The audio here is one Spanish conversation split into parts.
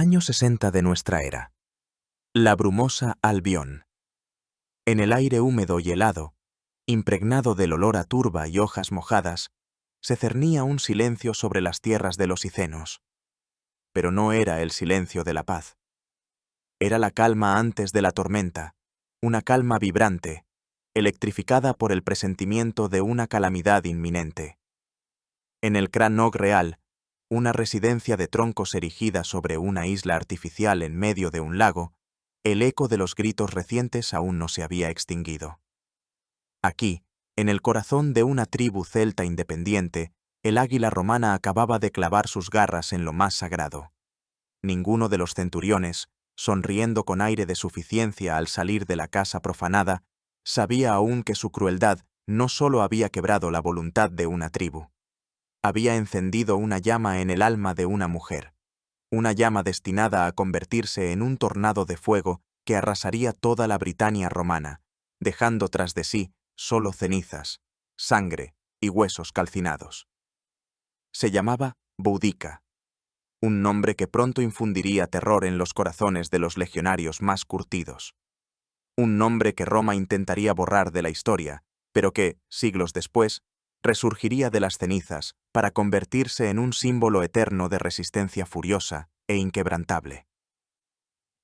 Año 60 de nuestra era. La brumosa Albión. En el aire húmedo y helado, impregnado del olor a turba y hojas mojadas, se cernía un silencio sobre las tierras de los Icenos. Pero no era el silencio de la paz. Era la calma antes de la tormenta, una calma vibrante, electrificada por el presentimiento de una calamidad inminente. En el Crann Og Real, una residencia de troncos erigida sobre una isla artificial en medio de un lago, el eco de los gritos recientes aún no se había extinguido. Aquí, en el corazón de una tribu celta independiente, el águila romana acababa de clavar sus garras en lo más sagrado. Ninguno de los centuriones, sonriendo con aire de suficiencia al salir de la casa profanada, sabía aún que su crueldad no solo había quebrado la voluntad de una tribu. Había encendido una llama en el alma de una mujer, una llama destinada a convertirse en un tornado de fuego que arrasaría toda la Britania romana, dejando tras de sí solo cenizas, sangre y huesos calcinados. Se llamaba Boudica, un nombre que pronto infundiría terror en los corazones de los legionarios más curtidos. Un nombre que Roma intentaría borrar de la historia, pero que, siglos después, resurgiría de las cenizas para convertirse en un símbolo eterno de resistencia furiosa e inquebrantable.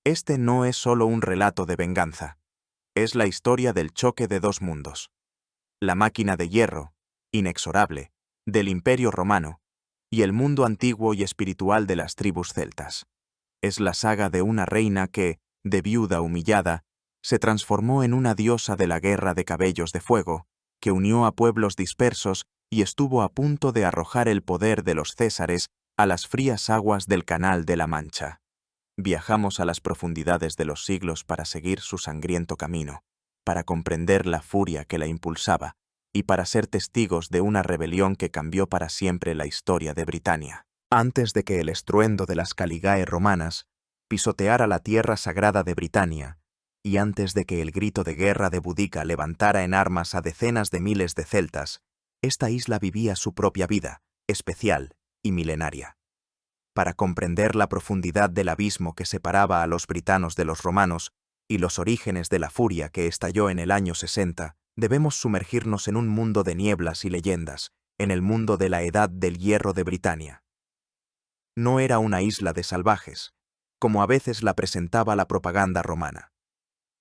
Este no es solo un relato de venganza, es la historia del choque de dos mundos. La máquina de hierro, inexorable, del Imperio Romano, y el mundo antiguo y espiritual de las tribus celtas. Es la saga de una reina que, de viuda humillada, se transformó en una diosa de la guerra de cabellos de fuego, que unió a pueblos dispersos y estuvo a punto de arrojar el poder de los césares a las frías aguas del Canal de la Mancha. Viajamos a las profundidades de los siglos para seguir su sangriento camino, para comprender la furia que la impulsaba y para ser testigos de una rebelión que cambió para siempre la historia de Britania. Antes de que el estruendo de las Caligae romanas pisoteara la tierra sagrada de Britania, y antes de que el grito de guerra de Boudica levantara en armas a decenas de miles de celtas, esta isla vivía su propia vida, especial y milenaria. Para comprender la profundidad del abismo que separaba a los britanos de los romanos y los orígenes de la furia que estalló en el año 60, debemos sumergirnos en un mundo de nieblas y leyendas, en el mundo de la Edad del Hierro de Britania. No era una isla de salvajes, como a veces la presentaba la propaganda romana.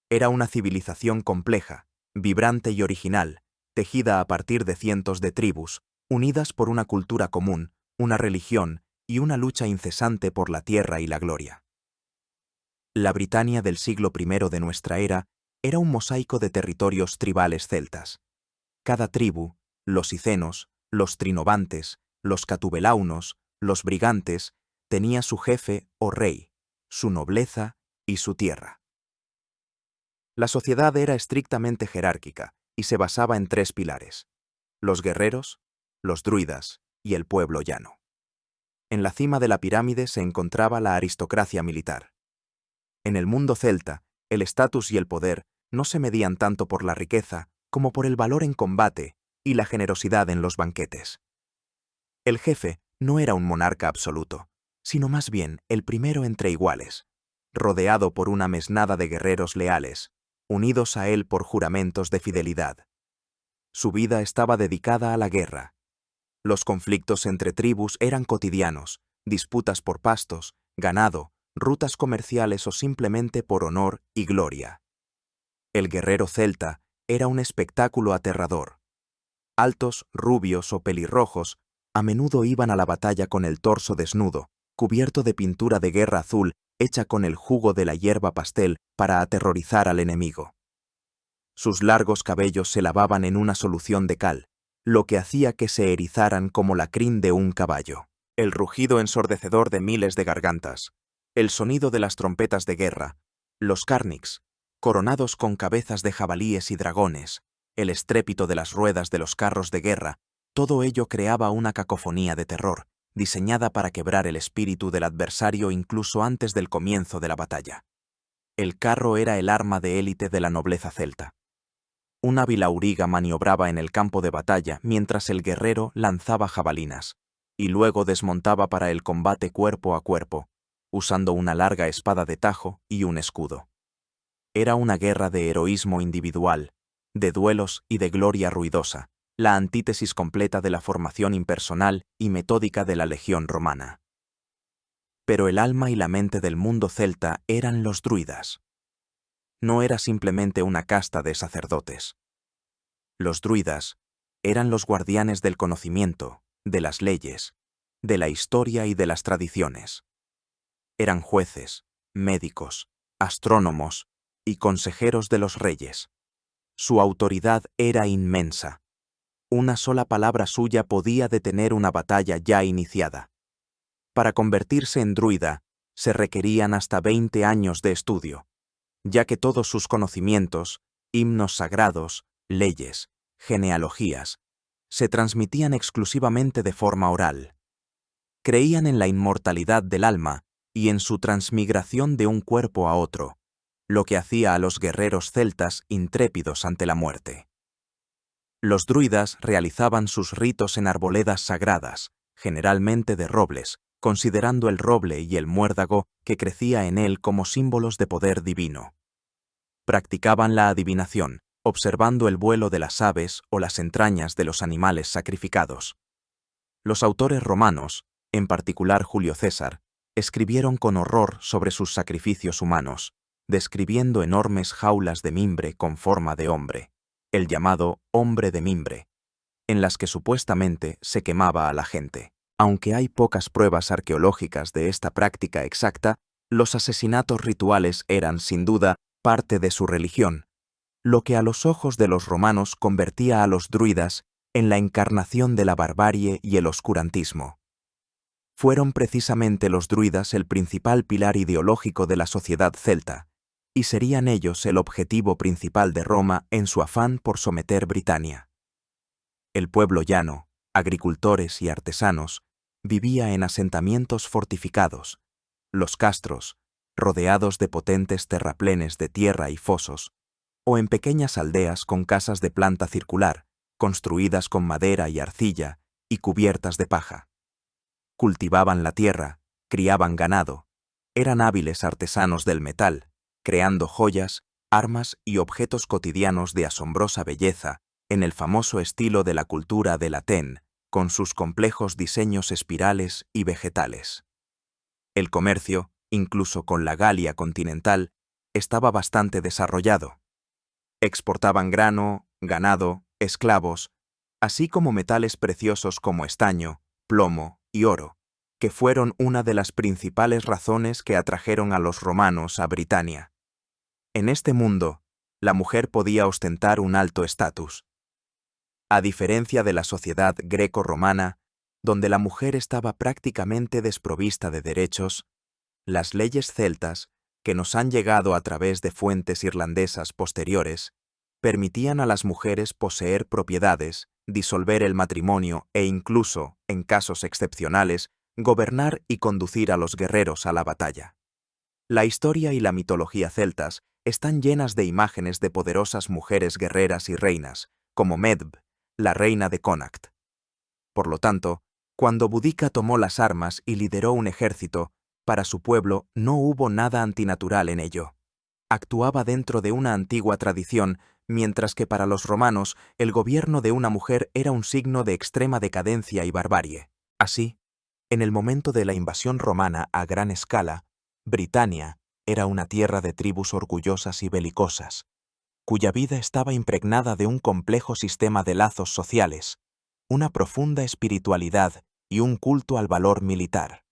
Era una civilización compleja, vibrante y original, tejida a partir de cientos de tribus, unidas por una cultura común, una religión y una lucha incesante por la tierra y la gloria. La Britania del siglo I de nuestra era era un mosaico de territorios tribales celtas. Cada tribu, los Icenos, los Trinovantes, los Catubelaunos, los Brigantes, tenía su jefe o rey, su nobleza y su tierra. La sociedad era estrictamente jerárquica y se basaba en tres pilares: los guerreros, los druidas y el pueblo llano. En la cima de la pirámide se encontraba la aristocracia militar. En el mundo celta, el estatus y el poder no se medían tanto por la riqueza como por el valor en combate y la generosidad en los banquetes. El jefe no era un monarca absoluto, sino más bien el primero entre iguales, rodeado por una mesnada de guerreros leales, unidos a él por juramentos de fidelidad. Su vida estaba dedicada a la guerra. Los conflictos entre tribus eran cotidianos, disputas por pastos, ganado, rutas comerciales o simplemente por honor y gloria. El guerrero celta era un espectáculo aterrador. Altos, rubios o pelirrojos a menudo iban a la batalla con el torso desnudo, cubierto de pintura de guerra azul hecha con el jugo de la hierba pastel para aterrorizar al enemigo. Sus largos cabellos se lavaban en una solución de cal, lo que hacía que se erizaran como la crin de un caballo. El rugido ensordecedor de miles de gargantas, el sonido de las trompetas de guerra, los carnix, coronados con cabezas de jabalíes y dragones, el estrépito de las ruedas de los carros de guerra, todo ello creaba una cacofonía de terror, diseñada para quebrar el espíritu del adversario incluso antes del comienzo de la batalla. El carro era el arma de élite de la nobleza celta. Un hábil auriga maniobraba en el campo de batalla mientras el guerrero lanzaba jabalinas, y luego desmontaba para el combate cuerpo a cuerpo, usando una larga espada de tajo y un escudo. Era una guerra de heroísmo individual, de duelos y de gloria ruidosa, la antítesis completa de la formación impersonal y metódica de la legión romana. Pero el alma y la mente del mundo celta eran los druidas. No era simplemente una casta de sacerdotes. Los druidas eran los guardianes del conocimiento, de las leyes, de la historia y de las tradiciones. Eran jueces, médicos, astrónomos y consejeros de los reyes. Su autoridad era inmensa. Una sola palabra suya podía detener una batalla ya iniciada. Para convertirse en druida, se requerían hasta 20 años de estudio, ya que todos sus conocimientos, himnos sagrados, leyes, genealogías, se transmitían exclusivamente de forma oral. Creían en la inmortalidad del alma y en su transmigración de un cuerpo a otro, lo que hacía a los guerreros celtas intrépidos ante la muerte. Los druidas realizaban sus ritos en arboledas sagradas, generalmente de robles, considerando el roble y el muérdago que crecía en él como símbolos de poder divino. Practicaban la adivinación, observando el vuelo de las aves o las entrañas de los animales sacrificados. Los autores romanos, en particular Julio César, escribieron con horror sobre sus sacrificios humanos, describiendo enormes jaulas de mimbre con forma de hombre, el llamado hombre de mimbre, en las que supuestamente se quemaba a la gente. Aunque hay pocas pruebas arqueológicas de esta práctica exacta, los asesinatos rituales eran, sin duda, parte de su religión, lo que a los ojos de los romanos convertía a los druidas en la encarnación de la barbarie y el oscurantismo. Fueron precisamente los druidas el principal pilar ideológico de la sociedad celta, y serían ellos el objetivo principal de Roma en su afán por someter Britania. El pueblo llano, agricultores y artesanos, vivía en asentamientos fortificados, los castros, rodeados de potentes terraplenes de tierra y fosos, o en pequeñas aldeas con casas de planta circular, construidas con madera y arcilla y cubiertas de paja. Cultivaban la tierra, criaban ganado, eran hábiles artesanos del metal, creando joyas, armas y objetos cotidianos de asombrosa belleza en el famoso estilo de la cultura del Atén, con sus complejos diseños espirales y vegetales. El comercio, incluso con la Galia continental, estaba bastante desarrollado. Exportaban grano, ganado, esclavos, así como metales preciosos como estaño, plomo y oro, que fueron una de las principales razones que atrajeron a los romanos a Britania. En este mundo, la mujer podía ostentar un alto estatus. A diferencia de la sociedad greco-romana, donde la mujer estaba prácticamente desprovista de derechos, las leyes celtas, que nos han llegado a través de fuentes irlandesas posteriores, permitían a las mujeres poseer propiedades, disolver el matrimonio e incluso, en casos excepcionales, gobernar y conducir a los guerreros a la batalla. La historia y la mitología celtas están llenas de imágenes de poderosas mujeres guerreras y reinas, como Medb, la reina de Connacht. Por lo tanto, cuando Boudica tomó las armas y lideró un ejército, para su pueblo no hubo nada antinatural en ello. Actuaba dentro de una antigua tradición, mientras que para los romanos el gobierno de una mujer era un signo de extrema decadencia y barbarie. Así, en el momento de la invasión romana a gran escala, Britania era una tierra de tribus orgullosas y belicosas, cuya vida estaba impregnada de un complejo sistema de lazos sociales, una profunda espiritualidad y un culto al valor militar.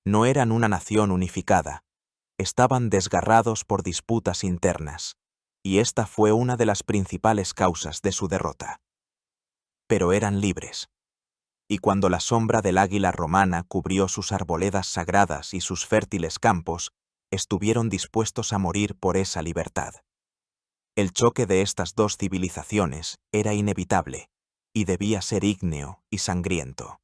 No eran una nación unificada, estaban desgarrados por disputas internas, y esta fue una de las principales causas de su derrota. Pero eran libres, y cuando la sombra del águila romana cubrió sus arboledas sagradas y sus fértiles campos, estuvieron dispuestos a morir por esa libertad. El choque de estas dos civilizaciones era inevitable, y debía ser ígneo y sangriento.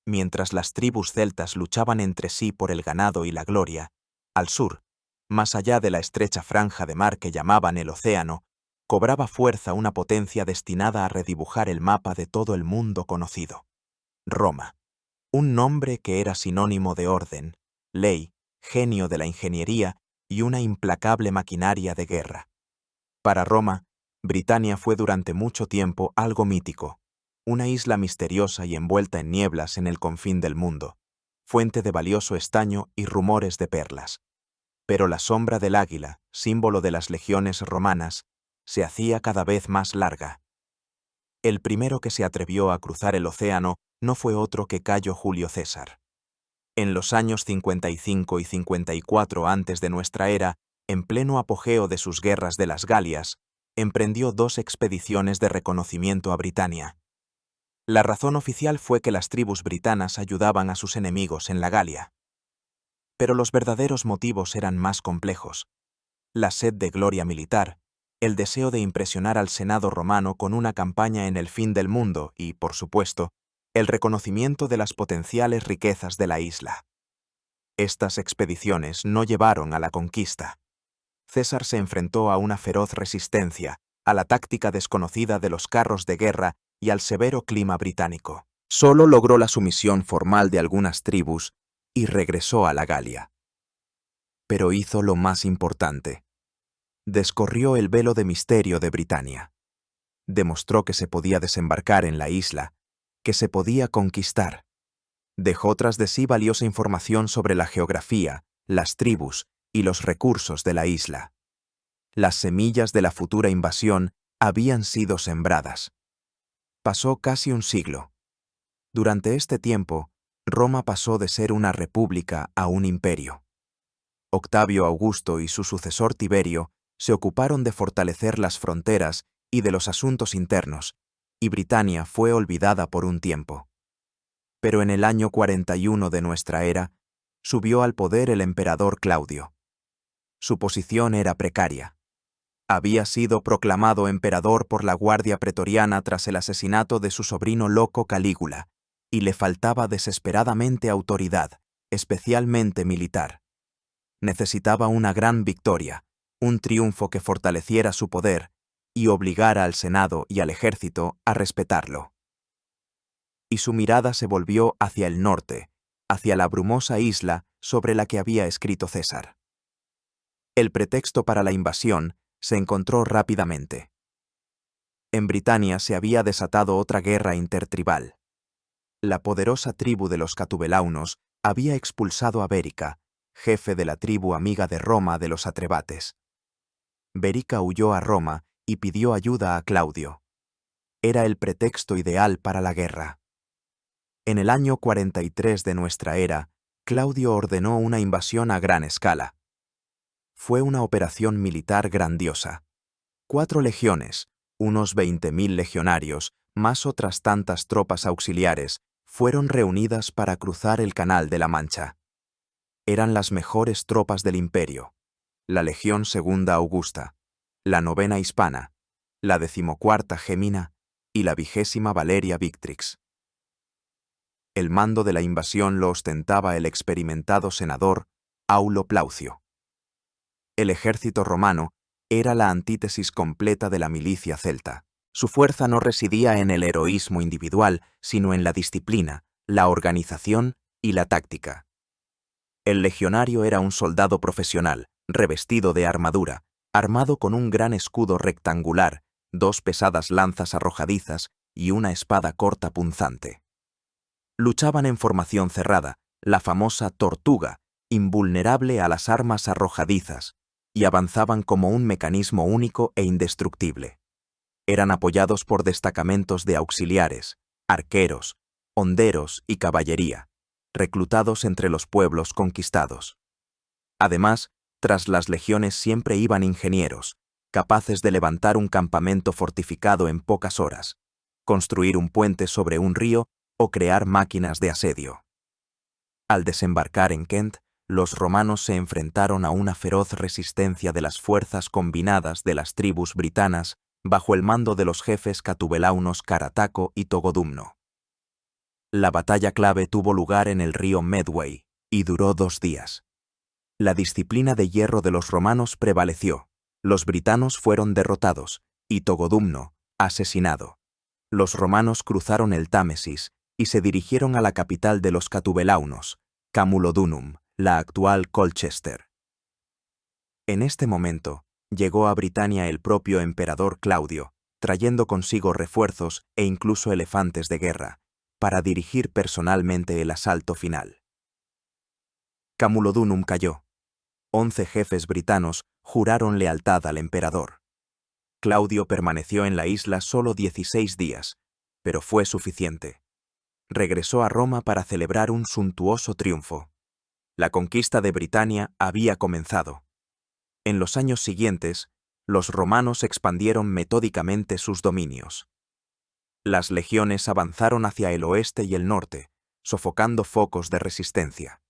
Mientras las tribus celtas luchaban entre sí por el ganado y la gloria, al sur, más allá de la estrecha franja de mar que llamaban el océano, cobraba fuerza una potencia destinada a redibujar el mapa de todo el mundo conocido. Roma, un nombre que era sinónimo de orden, ley genio de la ingeniería y una implacable maquinaria de guerra. Para Roma, Britania fue durante mucho tiempo algo mítico, una isla misteriosa y envuelta en nieblas en el confín del mundo, fuente de valioso estaño y rumores de perlas. Pero la sombra del águila, símbolo de las legiones romanas, se hacía cada vez más larga. El primero que se atrevió a cruzar el océano no fue otro que Cayo Julio César. En los años 55 y 54 antes de nuestra era, en pleno apogeo de sus guerras de las Galias, emprendió 2 expediciones de reconocimiento a Britania. La razón oficial fue que las tribus britanas ayudaban a sus enemigos en la Galia. Pero los verdaderos motivos eran más complejos. La sed de gloria militar, el deseo de impresionar al Senado romano con una campaña en el fin del mundo y, por supuesto, el reconocimiento de las potenciales riquezas de la isla. Estas expediciones no llevaron a la conquista. César se enfrentó a una feroz resistencia, a la táctica desconocida de los carros de guerra y al severo clima británico. Solo logró la sumisión formal de algunas tribus y regresó a la Galia. Pero hizo lo más importante. Descorrió el velo de misterio de Britania. Demostró que se podía desembarcar en la isla, que se podía conquistar. Dejó tras de sí valiosa información sobre la geografía, las tribus y los recursos de la isla. Las semillas de la futura invasión habían sido sembradas. Pasó casi un siglo. Durante este tiempo, Roma pasó de ser una república a un imperio. Octavio Augusto y su sucesor Tiberio se ocuparon de fortalecer las fronteras y de los asuntos internos, y Britania fue olvidada por un tiempo. Pero en el año 41 de nuestra era, subió al poder el emperador Claudio. Su posición era precaria. Había sido proclamado emperador por la Guardia Pretoriana tras el asesinato de su sobrino loco Calígula, y le faltaba desesperadamente autoridad, especialmente militar. Necesitaba una gran victoria, un triunfo que fortaleciera su poder y obligara al Senado y al ejército a respetarlo. Y su mirada se volvió hacia el norte, hacia la brumosa isla sobre la que había escrito César. El pretexto para la invasión se encontró rápidamente. En Britania se había desatado otra guerra intertribal. La poderosa tribu de los Catubelaunos había expulsado a Bérica, jefe de la tribu amiga de Roma de los Atrebates. Bérica huyó a Roma y pidió ayuda a Claudio. Era el pretexto ideal para la guerra. En el año 43 de nuestra era, Claudio ordenó una invasión a gran escala. Fue una operación militar grandiosa. 4 legiones, unos 20.000 legionarios, más otras tantas tropas auxiliares, fueron reunidas para cruzar el Canal de la Mancha. Eran las mejores tropas del imperio, la Legión Segunda Augusta, la 9ª Hispana, la 14ª Gemina y la 20ª Valeria Victrix. El mando de la invasión lo ostentaba el experimentado senador Aulo Plaucio. El ejército romano era la antítesis completa de la milicia celta. Su fuerza no residía en el heroísmo individual, sino en la disciplina, la organización y la táctica. El legionario era un soldado profesional, revestido de armadura, armado con un gran escudo rectangular, 2 pesadas lanzas arrojadizas y una espada corta punzante. Luchaban en formación cerrada, la famosa tortuga, invulnerable a las armas arrojadizas, y avanzaban como un mecanismo único e indestructible. Eran apoyados por destacamentos de auxiliares, arqueros, honderos y caballería, reclutados entre los pueblos conquistados. Además, tras las legiones siempre iban ingenieros, capaces de levantar un campamento fortificado en pocas horas, construir un puente sobre un río o crear máquinas de asedio. Al desembarcar en Kent, los romanos se enfrentaron a una feroz resistencia de las fuerzas combinadas de las tribus britanas bajo el mando de los jefes catubelaunos Carataco y Togodumno. La batalla clave tuvo lugar en el río Medway y duró 2 días. La disciplina de hierro de los romanos prevaleció, los britanos fueron derrotados y Togodumno asesinado. Los romanos cruzaron el Támesis y se dirigieron a la capital de los catubelaunos, Camulodunum, la actual Colchester. En este momento, llegó a Britania el propio emperador Claudio, trayendo consigo refuerzos e incluso elefantes de guerra, para dirigir personalmente el asalto final. Camulodunum cayó. 11 jefes britanos juraron lealtad al emperador. Claudio permaneció en la isla solo 16 días, pero fue suficiente. Regresó a Roma para celebrar un suntuoso triunfo. La conquista de Britania había comenzado. En los años siguientes, los romanos expandieron metódicamente sus dominios. Las legiones avanzaron hacia el oeste y el norte, sofocando focos de resistencia.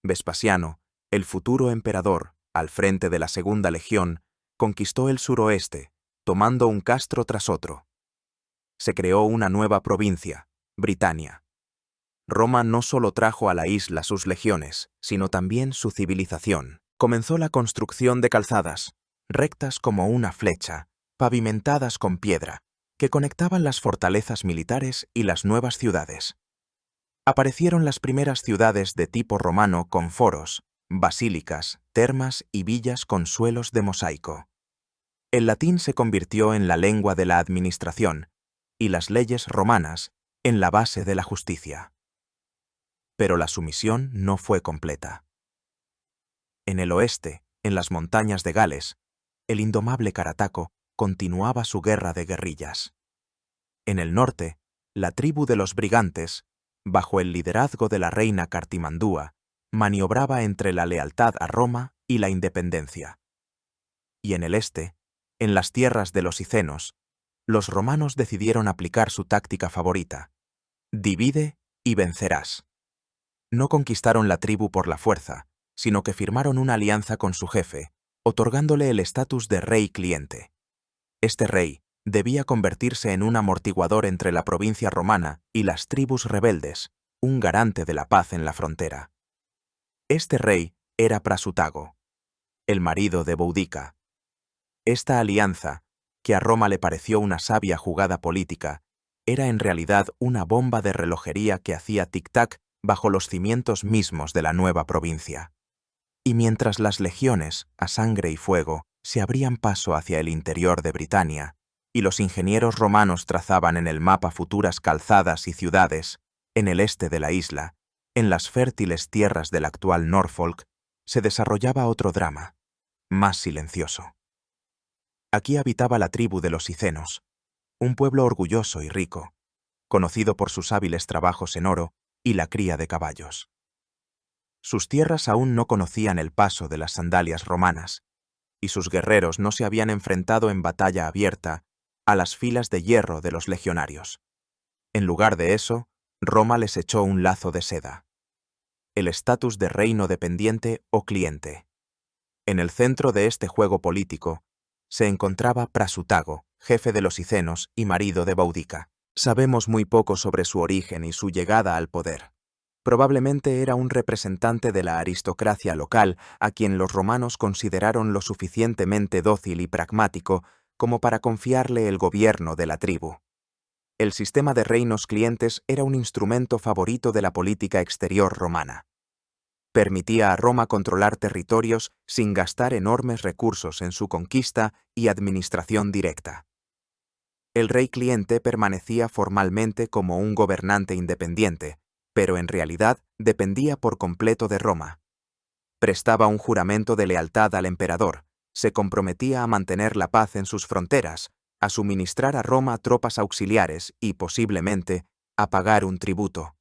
Vespasiano, el futuro emperador, al frente de la segunda legión, conquistó el suroeste, tomando un castro tras otro. Se creó una nueva provincia, Britania. Roma no solo trajo a la isla sus legiones, sino también su civilización. Comenzó la construcción de calzadas, rectas como una flecha, pavimentadas con piedra, que conectaban las fortalezas militares y las nuevas ciudades. Aparecieron las primeras ciudades de tipo romano con foros, basílicas, termas y villas con suelos de mosaico. El latín se convirtió en la lengua de la administración y las leyes romanas en la base de la justicia. Pero la sumisión no fue completa. En el oeste, en las montañas de Gales, el indomable Carataco continuaba su guerra de guerrillas. En el norte, la tribu de los brigantes, bajo el liderazgo de la reina Cartimandúa, maniobraba entre la lealtad a Roma y la independencia. Y en el este, en las tierras de los icenos, los romanos decidieron aplicar su táctica favorita: divide y vencerás. No conquistaron la tribu por la fuerza, sino que firmaron una alianza con su jefe, otorgándole el estatus de rey cliente. Este rey debía convertirse en un amortiguador entre la provincia romana y las tribus rebeldes, un garante de la paz en la frontera. Este rey era Prasutago, el marido de Boudica. Esta alianza, que a Roma le pareció una sabia jugada política, era en realidad una bomba de relojería que hacía tic-tac bajo los cimientos mismos de la nueva provincia. Y mientras las legiones, a sangre y fuego, se abrían paso hacia el interior de Britania, y los ingenieros romanos trazaban en el mapa futuras calzadas y ciudades, en el este de la isla, en las fértiles tierras del actual Norfolk, se desarrollaba otro drama, más silencioso. Aquí habitaba la tribu de los icenos, un pueblo orgulloso y rico, conocido por sus hábiles trabajos en oro y la cría de caballos. Sus tierras aún no conocían el paso de las sandalias romanas, y sus guerreros no se habían enfrentado en batalla abierta a las filas de hierro de los legionarios. En lugar de eso, Roma les echó un lazo de seda: el estatus de reino dependiente o cliente. En el centro de este juego político se encontraba Prasutago, jefe de los icenos y marido de Boudica. Sabemos muy poco sobre su origen y su llegada al poder. Probablemente era un representante de la aristocracia local a quien los romanos consideraron lo suficientemente dócil y pragmático como para confiarle el gobierno de la tribu. El sistema de reinos clientes era un instrumento favorito de la política exterior romana. Permitía a Roma controlar territorios sin gastar enormes recursos en su conquista y administración directa. El rey cliente permanecía formalmente como un gobernante independiente, pero en realidad dependía por completo de Roma. Prestaba un juramento de lealtad al emperador, se comprometía a mantener la paz en sus fronteras, a suministrar a Roma tropas auxiliares y, posiblemente, a pagar un tributo.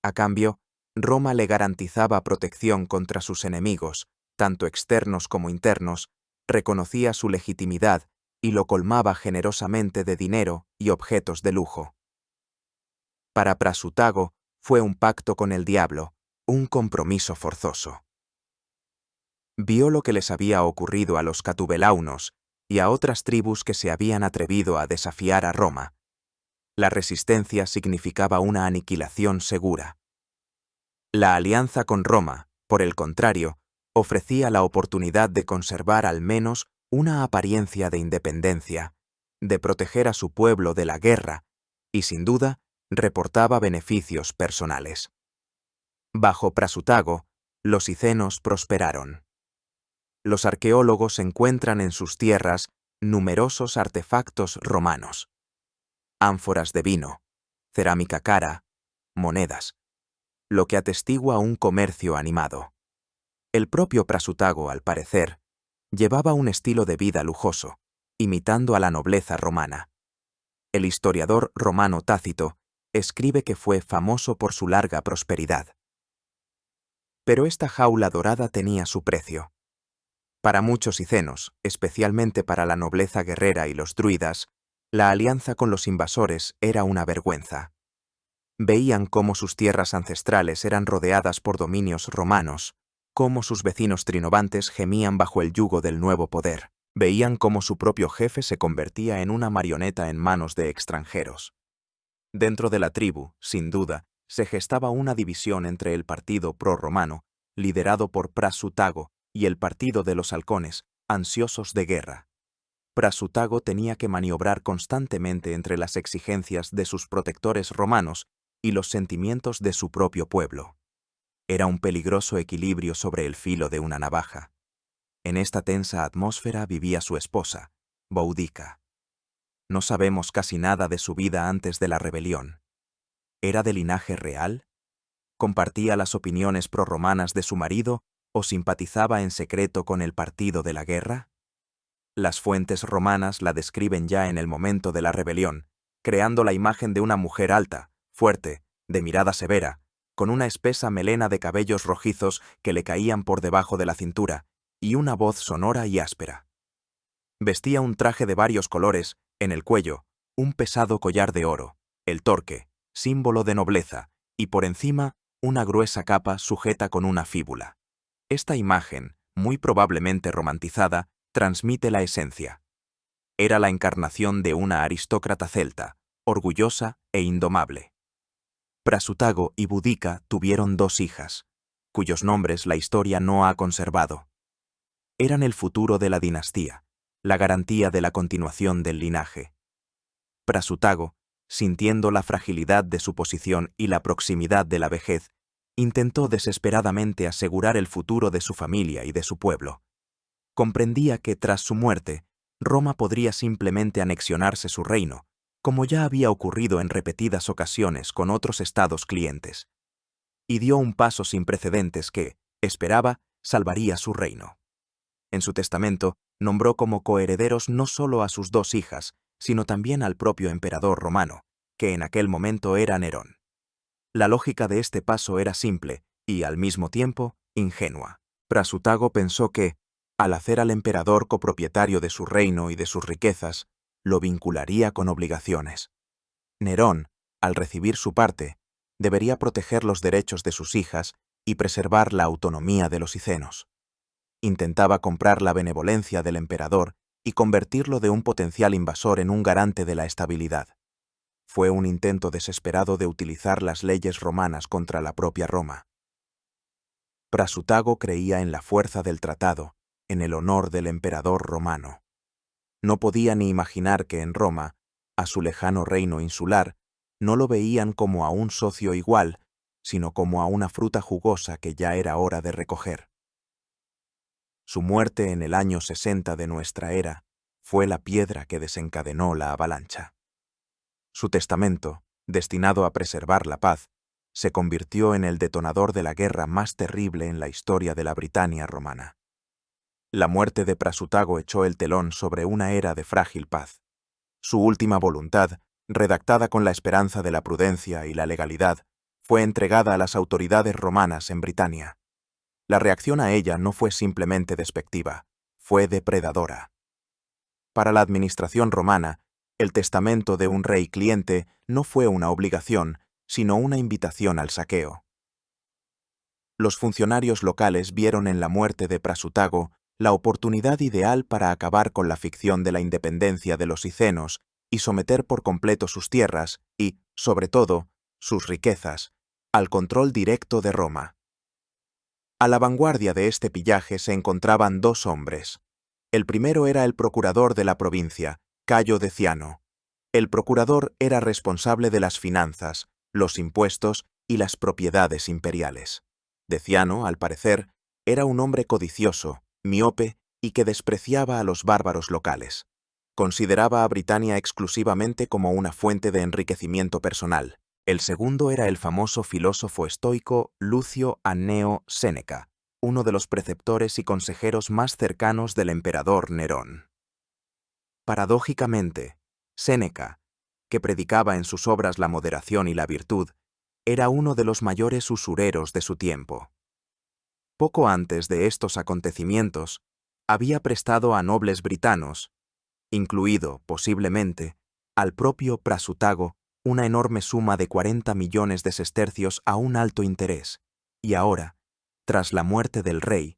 A cambio, Roma le garantizaba protección contra sus enemigos, tanto externos como internos, reconocía su legitimidad y lo colmaba generosamente de dinero y objetos de lujo. Para Prasutago fue un pacto con el diablo, un compromiso forzoso. Vio lo que les había ocurrido a los catubelaunos y a otras tribus que se habían atrevido a desafiar a Roma. La resistencia significaba una aniquilación segura. La alianza con Roma, por el contrario, ofrecía la oportunidad de conservar al menos una apariencia de independencia, de proteger a su pueblo de la guerra y, sin duda, reportaba beneficios personales. Bajo Prasutago, Los icenos prosperaron. Los arqueólogos encuentran en sus tierras numerosos artefactos romanos: ánforas de vino, cerámica cara, monedas, lo que atestigua un comercio animado. El propio Prasutago, al parecer, llevaba un estilo de vida lujoso, imitando a la nobleza romana. El historiador romano Tácito escribe que fue famoso por su larga prosperidad. Pero esta jaula dorada tenía su precio. Para muchos icenos, especialmente para la nobleza guerrera y los druidas, la alianza con los invasores era una vergüenza. Veían cómo sus tierras ancestrales eran rodeadas por dominios romanos, cómo sus vecinos trinovantes gemían bajo el yugo del nuevo poder. Veían cómo su propio jefe se convertía en una marioneta en manos de extranjeros. Dentro de la tribu, sin duda, se gestaba una división entre el partido prorromano, liderado por Prasutago, y el partido de los halcones, ansiosos de guerra. Prasutago tenía que maniobrar constantemente entre las exigencias de sus protectores romanos y los sentimientos de su propio pueblo. Era un peligroso equilibrio sobre el filo de una navaja. En esta tensa atmósfera vivía su esposa, Boudica. No sabemos casi nada de su vida antes de la rebelión. ¿Era de linaje real? ¿Compartía las opiniones prorromanas de su marido o simpatizaba en secreto con el partido de la guerra? Las fuentes romanas la describen ya en el momento de la rebelión, creando la imagen de una mujer alta, fuerte, de mirada severa, con una espesa melena de cabellos rojizos que le caían por debajo de la cintura, y una voz sonora y áspera. Vestía un traje de varios colores, en el cuello, un pesado collar de oro, el torque, símbolo de nobleza, y por encima, una gruesa capa sujeta con una fíbula. Esta imagen, muy probablemente romantizada, transmite la esencia. Era la encarnación de una aristócrata celta, orgullosa e indomable. Prasutago y Boudica tuvieron 2 hijas, cuyos nombres la historia no ha conservado. Eran el futuro de la dinastía, la garantía de la continuación del linaje. Prasutago, sintiendo la fragilidad de su posición y la proximidad de la vejez, intentó desesperadamente asegurar el futuro de su familia y de su pueblo. Comprendía que tras su muerte, Roma podría simplemente anexionarse su reino, como ya había ocurrido en repetidas ocasiones con otros estados clientes, y dio un paso sin precedentes que, esperaba, salvaría su reino. En su testamento, nombró como coherederos no solo a sus 2 hijas, sino también al propio emperador romano, que en aquel momento era Nerón. La lógica de este paso era simple y, al mismo tiempo, ingenua. Prasutago pensó que, al hacer al emperador copropietario de su reino y de sus riquezas, lo vincularía con obligaciones. Nerón, al recibir su parte, debería proteger los derechos de sus hijas y preservar la autonomía de los icenos. Intentaba comprar la benevolencia del emperador y convertirlo de un potencial invasor en un garante de la estabilidad. Fue un intento desesperado de utilizar las leyes romanas contra la propia Roma. Prasutago creía en la fuerza del tratado, en el honor del emperador romano. No podía ni imaginar que en Roma, a su lejano reino insular, no lo veían como a un socio igual, sino como a una fruta jugosa que ya era hora de recoger. Su muerte en el año 60 de nuestra era fue la piedra que desencadenó la avalancha. Su testamento, destinado a preservar la paz, se convirtió en el detonador de la guerra más terrible en la historia de la Britania romana. La muerte de Prasutago echó el telón sobre una era de frágil paz. Su última voluntad, redactada con la esperanza de la prudencia y la legalidad, fue entregada a las autoridades romanas en Britania. La reacción a ella no fue simplemente despectiva, fue depredadora. Para la administración romana, el testamento de un rey cliente no fue una obligación, sino una invitación al saqueo. Los funcionarios locales vieron en la muerte de Prasutago la oportunidad ideal para acabar con la ficción de la independencia de los icenos y someter por completo sus tierras y, sobre todo, sus riquezas, al control directo de Roma. A la vanguardia de este pillaje se encontraban 2 hombres. El primero era el procurador de la provincia, Cayo Deciano. El procurador era responsable de las finanzas, los impuestos y las propiedades imperiales. Deciano, al parecer, era un hombre codicioso, miope y que despreciaba a los bárbaros locales. Consideraba a Britania exclusivamente como una fuente de enriquecimiento personal. El segundo era el famoso filósofo estoico Lucio Anneo Séneca, uno de los preceptores y consejeros más cercanos del emperador Nerón. Paradójicamente, Séneca, que predicaba en sus obras la moderación y la virtud, era uno de los mayores usureros de su tiempo. Poco antes de estos acontecimientos, había prestado a nobles britanos, incluido, posiblemente, al propio Prasutago, una enorme suma de 40 millones de sestercios a un alto interés, y ahora, tras la muerte del rey,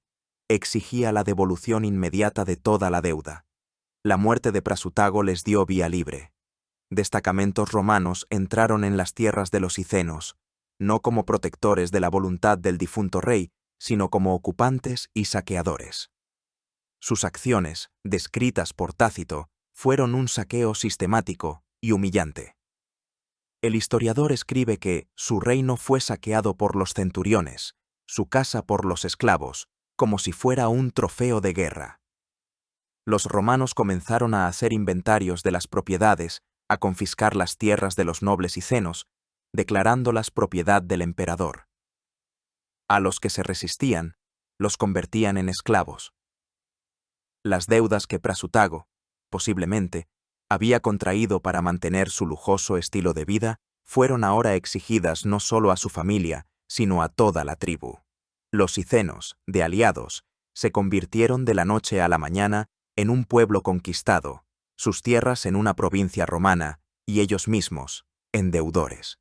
exigía la devolución inmediata de toda la deuda. La muerte de Prasutago les dio vía libre. Destacamentos romanos entraron en las tierras de los icenos, no como protectores de la voluntad del difunto rey, sino como ocupantes y saqueadores. Sus acciones, descritas por Tácito, fueron un saqueo sistemático y humillante. El historiador escribe que su reino fue saqueado por los centuriones, su casa por los esclavos, como si fuera un trofeo de guerra. Los romanos comenzaron a hacer inventarios de las propiedades, a confiscar las tierras de los nobles icenos, declarándolas propiedad del emperador. A los que se resistían, los convertían en esclavos. Las deudas que Prasutago, posiblemente, había contraído para mantener su lujoso estilo de vida, fueron ahora exigidas no solo a su familia, sino a toda la tribu. Los icenos, de aliados, se convirtieron de la noche a la mañana en un pueblo conquistado, sus tierras en una provincia romana y ellos mismos en deudores.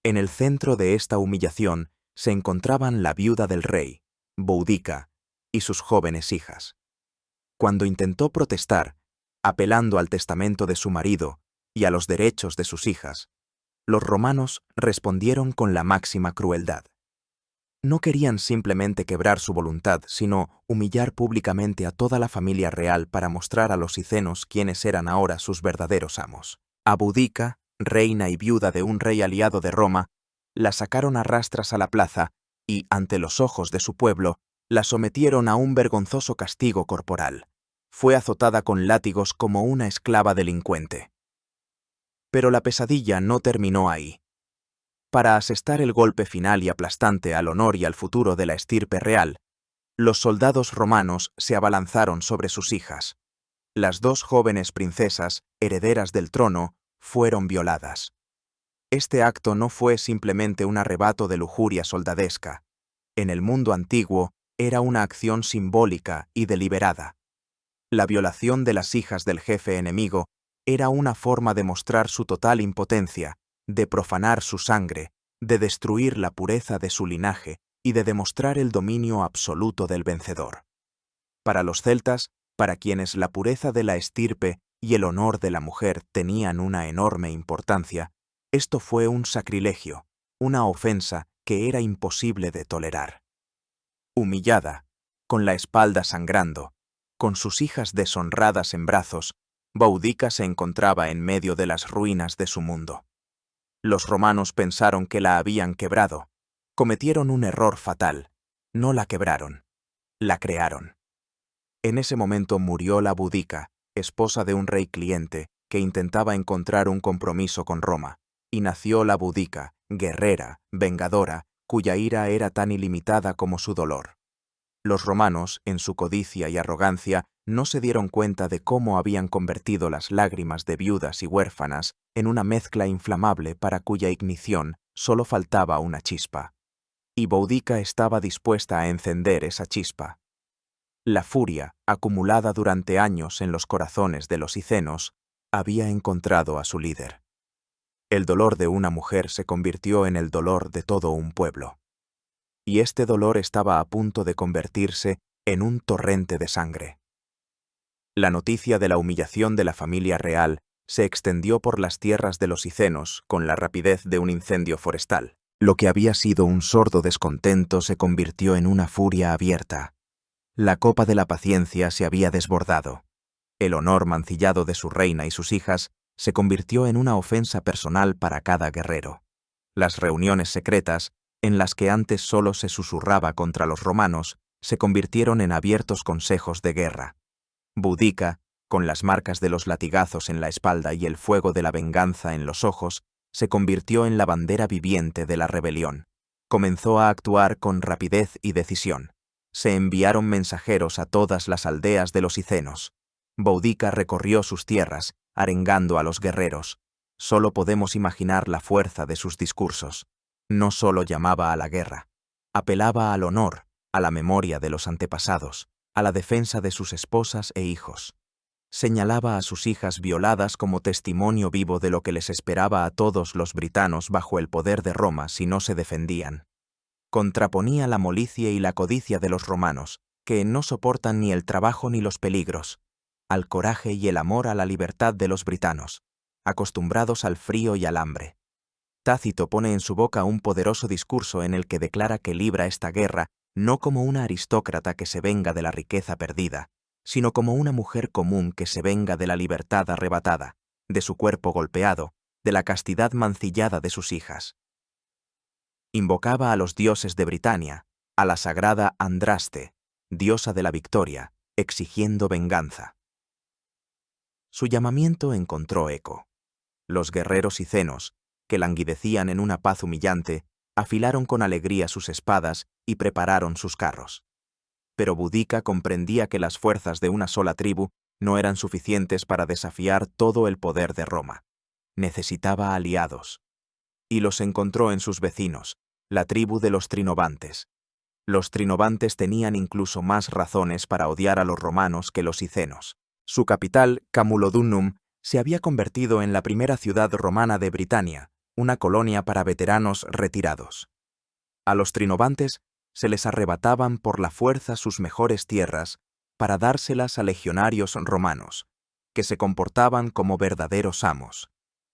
En el centro de esta humillación se encontraban la viuda del rey, Boudica, y sus jóvenes hijas. Cuando intentó protestar, apelando al testamento de su marido y a los derechos de sus hijas, los romanos respondieron con la máxima crueldad. No querían simplemente quebrar su voluntad, sino humillar públicamente a toda la familia real para mostrar a los icenos quiénes eran ahora sus verdaderos amos. A Boudica, reina y viuda de un rey aliado de Roma, la sacaron a rastras a la plaza y, ante los ojos de su pueblo, la sometieron a un vergonzoso castigo corporal. Fue azotada con látigos como una esclava delincuente. Pero la pesadilla no terminó ahí. Para asestar el golpe final y aplastante al honor y al futuro de la estirpe real, los soldados romanos se abalanzaron sobre sus hijas. Las dos jóvenes princesas, herederas del trono, fueron violadas. Este acto no fue simplemente un arrebato de lujuria soldadesca. En el mundo antiguo era una acción simbólica y deliberada. La violación de las hijas del jefe enemigo era una forma de mostrar su total impotencia, de profanar su sangre, de destruir la pureza de su linaje y de demostrar el dominio absoluto del vencedor. Para los celtas, para quienes la pureza de la estirpe y el honor de la mujer tenían una enorme importancia, esto fue un sacrilegio, una ofensa que era imposible de tolerar. Humillada, con la espalda sangrando, con sus hijas deshonradas en brazos, Boudica se encontraba en medio de las ruinas de su mundo. Los romanos pensaron que la habían quebrado. Cometieron un error fatal. No la quebraron, la crearon. En ese momento murió la Boudica, esposa de un rey cliente que intentaba encontrar un compromiso con Roma, y nació la Boudica, guerrera, vengadora, cuya ira era tan ilimitada como su dolor. Los romanos, en su codicia y arrogancia, no se dieron cuenta de cómo habían convertido las lágrimas de viudas y huérfanas en una mezcla inflamable para cuya ignición solo faltaba una chispa. Y Boudica estaba dispuesta a encender esa chispa. La furia, acumulada durante años en los corazones de los icenos, había encontrado a su líder. El dolor de una mujer se convirtió en el dolor de todo un pueblo. Y este dolor estaba a punto de convertirse en un torrente de sangre. La noticia de la humillación de la familia real se extendió por las tierras de los icenos con la rapidez de un incendio forestal. Lo que había sido un sordo descontento se convirtió en una furia abierta. La copa de la paciencia se había desbordado. El honor mancillado de su reina y sus hijas se convirtió en una ofensa personal para cada guerrero. Las reuniones secretas, en las que antes solo se susurraba contra los romanos, se convirtieron en abiertos consejos de guerra. Boudica, con las marcas de los latigazos en la espalda y el fuego de la venganza en los ojos, se convirtió en la bandera viviente de la rebelión. Comenzó a actuar con rapidez y decisión. Se enviaron mensajeros a todas las aldeas de los icenos. Boudica recorrió sus tierras, arengando a los guerreros. Solo podemos imaginar la fuerza de sus discursos. No solo llamaba a la guerra, apelaba al honor, a la memoria de los antepasados, a la defensa de sus esposas e hijos. Señalaba a sus hijas violadas como testimonio vivo de lo que les esperaba a todos los britanos bajo el poder de Roma si no se defendían. Contraponía la molicie y la codicia de los romanos, que no soportan ni el trabajo ni los peligros, al coraje y el amor a la libertad de los britanos, acostumbrados al frío y al hambre. Tácito pone en su boca un poderoso discurso en el que declara que libra esta guerra no como una aristócrata que se venga de la riqueza perdida, sino como una mujer común que se venga de la libertad arrebatada, de su cuerpo golpeado, de la castidad mancillada de sus hijas. Invocaba a los dioses de Britania, a la sagrada Andraste, diosa de la victoria, exigiendo venganza. Su llamamiento encontró eco. Los guerreros icenos, que languidecían en una paz humillante, afilaron con alegría sus espadas y prepararon sus carros. Pero Boudica comprendía que las fuerzas de una sola tribu no eran suficientes para desafiar todo el poder de Roma. Necesitaba aliados. Y los encontró en sus vecinos, la tribu de los Trinobantes. Los Trinobantes tenían incluso más razones para odiar a los romanos que los icenos. Su capital, Camulodunum, se había convertido en la primera ciudad romana de Britania, una colonia para veteranos retirados. A los Trinobantes se les arrebataban por la fuerza sus mejores tierras para dárselas a legionarios romanos, que se comportaban como verdaderos amos.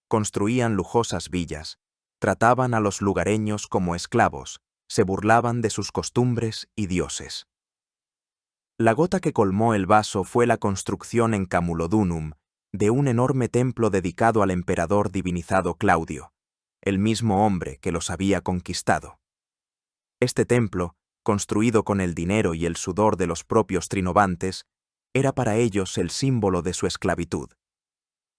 Construían lujosas villas, trataban a los lugareños como esclavos, se burlaban de sus costumbres y dioses. La gota que colmó el vaso fue la construcción en Camulodunum de un enorme templo dedicado al emperador divinizado Claudio, el mismo hombre que los había conquistado. Este templo, construido con el dinero y el sudor de los propios trinobantes, era para ellos el símbolo de su esclavitud.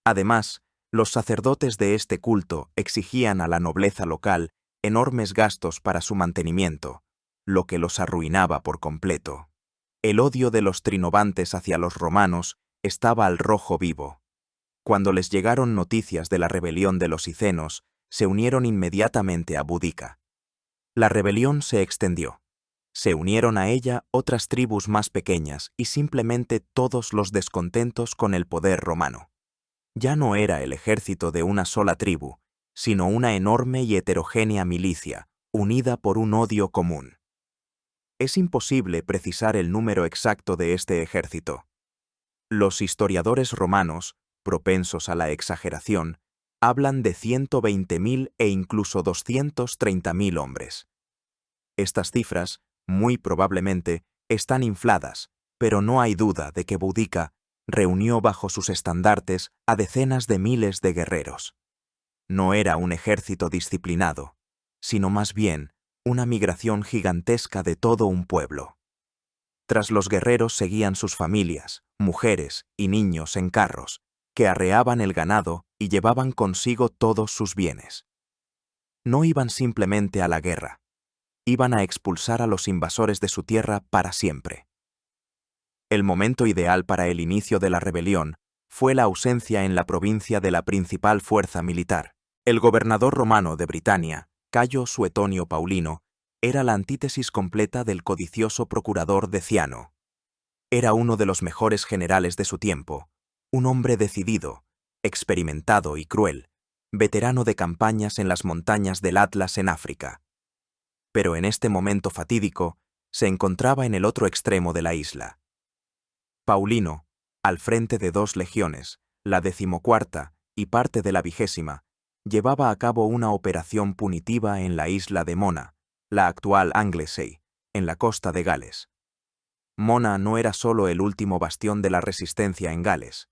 Además, los sacerdotes de este culto exigían a la nobleza local enormes gastos para su mantenimiento, lo que los arruinaba por completo. El odio de los trinobantes hacia los romanos estaba al rojo vivo. Cuando les llegaron noticias de la rebelión de los icenos, se unieron inmediatamente a Boudica. La rebelión se extendió. Se unieron a ella otras tribus más pequeñas y simplemente todos los descontentos con el poder romano. Ya no era el ejército de una sola tribu, sino una enorme y heterogénea milicia, unida por un odio común. Es imposible precisar el número exacto de este ejército. Los historiadores romanos, propensos a la exageración, hablan de 120.000 e incluso 230.000 hombres. Estas cifras, muy probablemente, están infladas, pero no hay duda de que Boudica reunió bajo sus estandartes a decenas de miles de guerreros. No era un ejército disciplinado, sino más bien una migración gigantesca de todo un pueblo. Tras los guerreros seguían sus familias, mujeres y niños en carros, que arreaban el ganado y llevaban consigo todos sus bienes. No iban simplemente a la guerra, iban a expulsar a los invasores de su tierra para siempre. El momento ideal para el inicio de la rebelión fue la ausencia en la provincia de la principal fuerza militar. El gobernador romano de Britania, Cayo Suetonio Paulino, era la antítesis completa del codicioso procurador Deciano. Era uno de los mejores generales de su tiempo, un hombre decidido, experimentado y cruel, veterano de campañas en las montañas del Atlas en África. Pero en este momento fatídico, se encontraba en el otro extremo de la isla. Paulino, al frente de 2 legiones, la 14ª y parte de la 20ª, llevaba a cabo una operación punitiva en la isla de Mona, la actual Anglesey, en la costa de Gales. Mona no era solo el último bastión de la resistencia en Gales.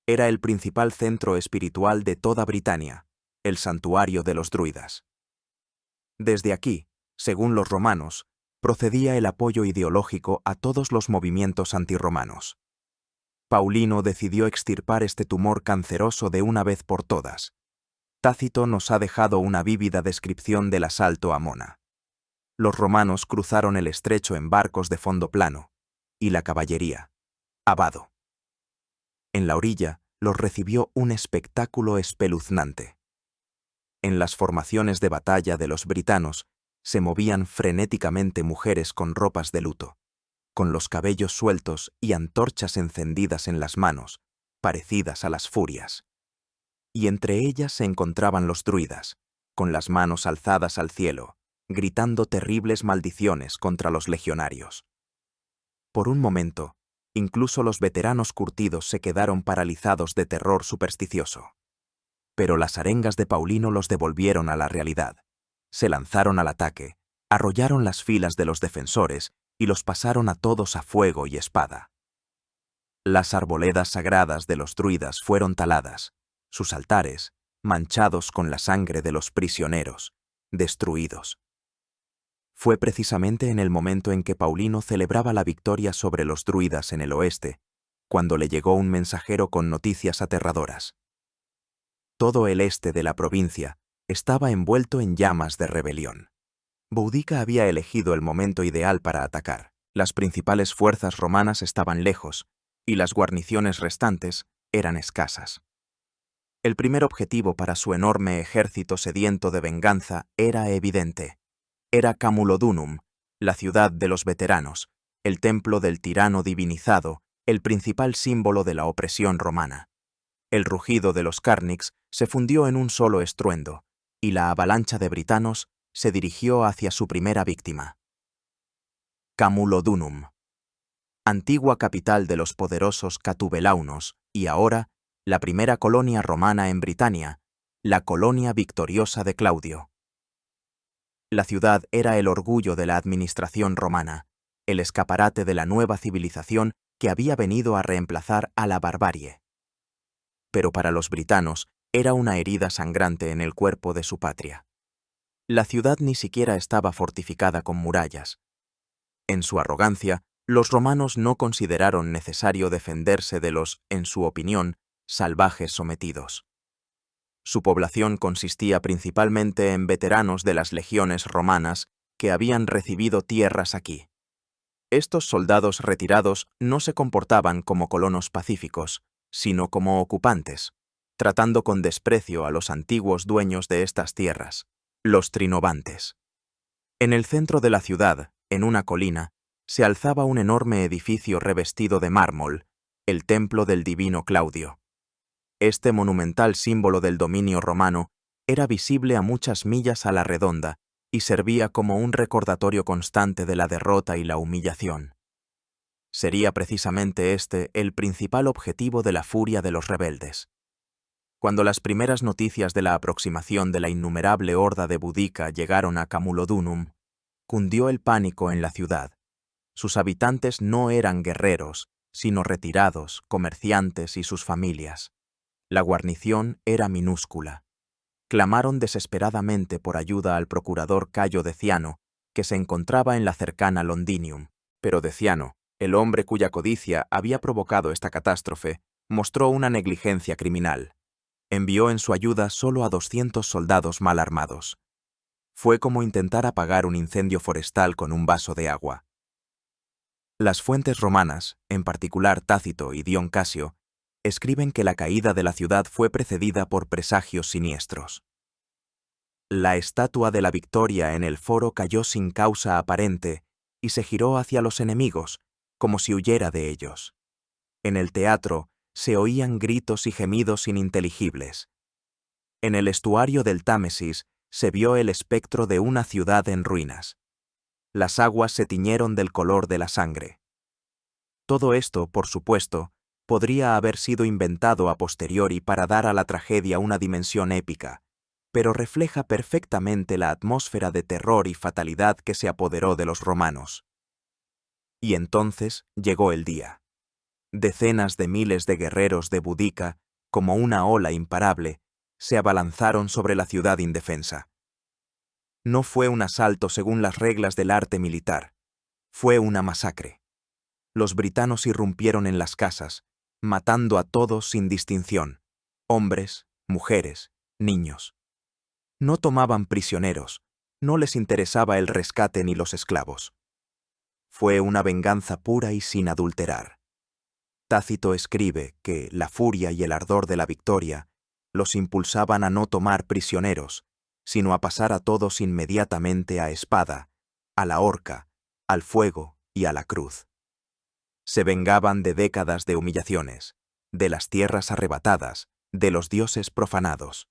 Era el principal centro espiritual de toda Britania, el santuario de los druidas. Desde aquí, Según los romanos, procedía el apoyo ideológico a todos los movimientos antirromanos. Paulino decidió extirpar este tumor canceroso de una vez por todas. Tácito nos ha dejado una vívida descripción del asalto a Mona. Los romanos cruzaron el estrecho en barcos de fondo plano, y la caballería, a vado. En la orilla los recibió un espectáculo espeluznante. En las formaciones de batalla de los britanos se movían frenéticamente mujeres con ropas de luto, con los cabellos sueltos y antorchas encendidas en las manos, parecidas a las furias. Y entre ellas se encontraban los druidas, con las manos alzadas al cielo, gritando terribles maldiciones contra los legionarios. Por un momento, incluso los veteranos curtidos se quedaron paralizados de terror supersticioso. Pero las arengas de Paulino los devolvieron a la realidad. Se lanzaron al ataque, arrollaron las filas de los defensores y los pasaron a todos a fuego y espada. Las arboledas sagradas de los druidas fueron taladas, sus altares, manchados con la sangre de los prisioneros, destruidos. Fue precisamente en el momento en que Paulino celebraba la victoria sobre los druidas en el oeste, cuando le llegó un mensajero con noticias aterradoras. Todo el este de la provincia estaba envuelto en llamas de rebelión. Boudica había elegido el momento ideal para atacar. Las principales fuerzas romanas estaban lejos, y las guarniciones restantes eran escasas. El primer objetivo para su enorme ejército sediento de venganza era evidente. Era Camulodunum, la ciudad de los veteranos, el templo del tirano divinizado, el principal símbolo de la opresión romana. El rugido de los Carnix se fundió en un solo estruendo, y la avalancha de britanos se dirigió hacia su primera víctima. Camulodunum, antigua capital de los poderosos Catubelaunos y ahora la primera colonia romana en Britania, la colonia victoriosa de Claudio. La ciudad era el orgullo de la administración romana, el escaparate de la nueva civilización que había venido a reemplazar a la barbarie. Pero para los britanos era una herida sangrante en el cuerpo de su patria. La ciudad ni siquiera estaba fortificada con murallas. En su arrogancia, los romanos no consideraron necesario defenderse de los, en su opinión, salvajes sometidos. Su población consistía principalmente en veteranos de las legiones romanas que habían recibido tierras aquí. Estos soldados retirados no se comportaban como colonos pacíficos, sino como ocupantes, tratando con desprecio a los antiguos dueños de estas tierras, los trinovantes. En el centro de la ciudad, en una colina, se alzaba un enorme edificio revestido de mármol, el templo del divino Claudio. Este monumental símbolo del dominio romano era visible a muchas millas a la redonda y servía como un recordatorio constante de la derrota y la humillación. Sería precisamente este el principal objetivo de la furia de los rebeldes. Cuando las primeras noticias de la aproximación de la innumerable horda de Boudica llegaron a Camulodunum, cundió el pánico en la ciudad. Sus habitantes no eran guerreros, sino retirados, comerciantes y sus familias. La guarnición era minúscula. Clamaron desesperadamente por ayuda al procurador Cayo Deciano, que se encontraba en la cercana Londinium, pero Deciano, el hombre cuya codicia había provocado esta catástrofe, mostró una negligencia criminal. Envió en su ayuda solo a 200 soldados mal armados. Fue como intentar apagar un incendio forestal con un vaso de agua. Las fuentes romanas, en particular Tácito y Dion Casio, escriben que la caída de la ciudad fue precedida por presagios siniestros. La estatua de la victoria en el foro cayó sin causa aparente y se giró hacia los enemigos, como si huyera de ellos. En el teatro se oían gritos y gemidos ininteligibles. En el estuario del Támesis se vio el espectro de una ciudad en ruinas. Las aguas se tiñeron del color de la sangre. Todo esto, por supuesto, podría haber sido inventado a posteriori para dar a la tragedia una dimensión épica, pero refleja perfectamente la atmósfera de terror y fatalidad que se apoderó de los romanos. Y entonces llegó el día. Decenas de miles de guerreros de Boudica, como una ola imparable, se abalanzaron sobre la ciudad indefensa. No fue un asalto según las reglas del arte militar. Fue una masacre. Los britanos irrumpieron en las casas, matando a todos sin distinción, hombres, mujeres, niños. No tomaban prisioneros, no les interesaba el rescate ni los esclavos. Fue una venganza pura y sin adulterar. Tácito escribe que la furia y el ardor de la victoria los impulsaban a no tomar prisioneros, sino a pasar a todos inmediatamente a espada, a la horca, al fuego y a la cruz. Se vengaban de décadas de humillaciones, de las tierras arrebatadas, de los dioses profanados.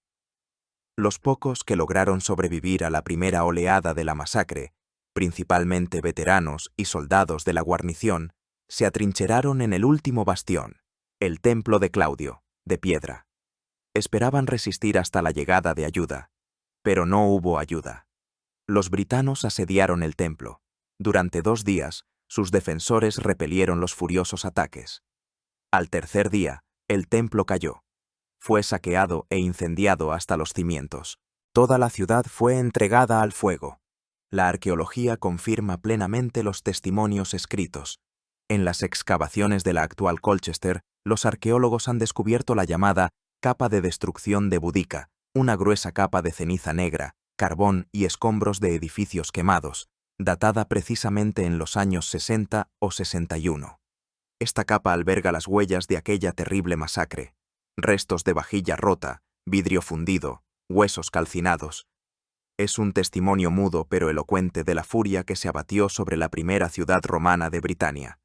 Los pocos que lograron sobrevivir a la primera oleada de la masacre, principalmente veteranos y soldados de la guarnición, se atrincheraron en el último bastión, el templo de Claudio, de piedra. Esperaban resistir hasta la llegada de ayuda, pero no hubo ayuda. Los britanos asediaron el templo. Durante 2 días, sus defensores repelieron los furiosos ataques. Al tercer día, el templo cayó. Fue saqueado e incendiado hasta los cimientos. Toda la ciudad fue entregada al fuego. La arqueología confirma plenamente los testimonios escritos. En las excavaciones de la actual Colchester, los arqueólogos han descubierto la llamada capa de destrucción de Boudica, una gruesa capa de ceniza negra, carbón y escombros de edificios quemados, datada precisamente en los años 60 o 61. Esta capa alberga las huellas de aquella terrible masacre, restos de vajilla rota, vidrio fundido, huesos calcinados. Es un testimonio mudo pero elocuente de la furia que se abatió sobre la primera ciudad romana de Britania.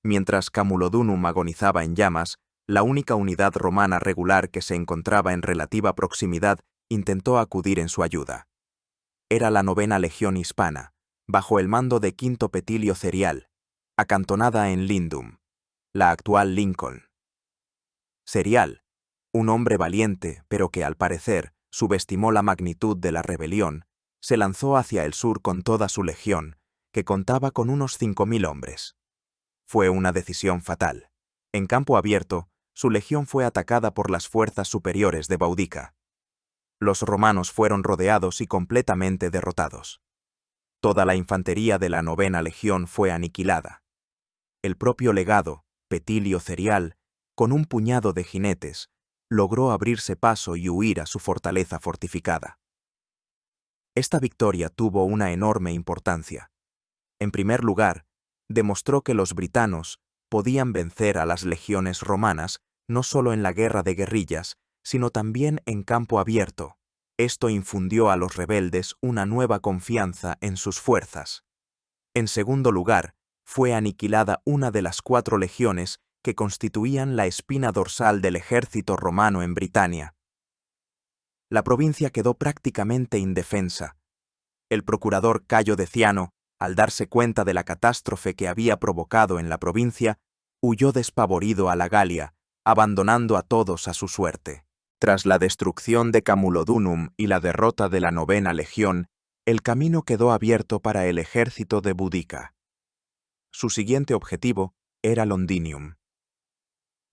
Mientras Camulodunum agonizaba en llamas, la única unidad romana regular que se encontraba en relativa proximidad intentó acudir en su ayuda. Era la 9ª Legión Hispana, bajo el mando de Quinto Petilio Cerial, acantonada en Lindum, la actual Lincoln. Cerial, un hombre valiente, pero que al parecer subestimó la magnitud de la rebelión, se lanzó hacia el sur con toda su legión, que contaba con unos 5.000 hombres. Fue una decisión fatal. En campo abierto, su legión fue atacada por las fuerzas superiores de Boudica. Los romanos fueron rodeados y completamente derrotados. Toda la infantería de la 9ª Legión fue aniquilada. El propio legado, Petilio Cerial, con un puñado de jinetes, logró abrirse paso y huir a su fortaleza fortificada. Esta victoria tuvo una enorme importancia. En primer lugar, demostró que los britanos podían vencer a las legiones romanas no solo en la guerra de guerrillas, sino también en campo abierto. Esto infundió a los rebeldes una nueva confianza en sus fuerzas. En segundo lugar, fue aniquilada una de las 4 legiones que constituían la espina dorsal del ejército romano en Britania. La provincia quedó prácticamente indefensa. El procurador Cayo Deciano, al darse cuenta de la catástrofe que había provocado en la provincia, huyó despavorido a la Galia, abandonando a todos a su suerte. Tras la destrucción de Camulodunum y la derrota de la 9ª Legión, el camino quedó abierto para el ejército de Boudica. Su siguiente objetivo era Londinium.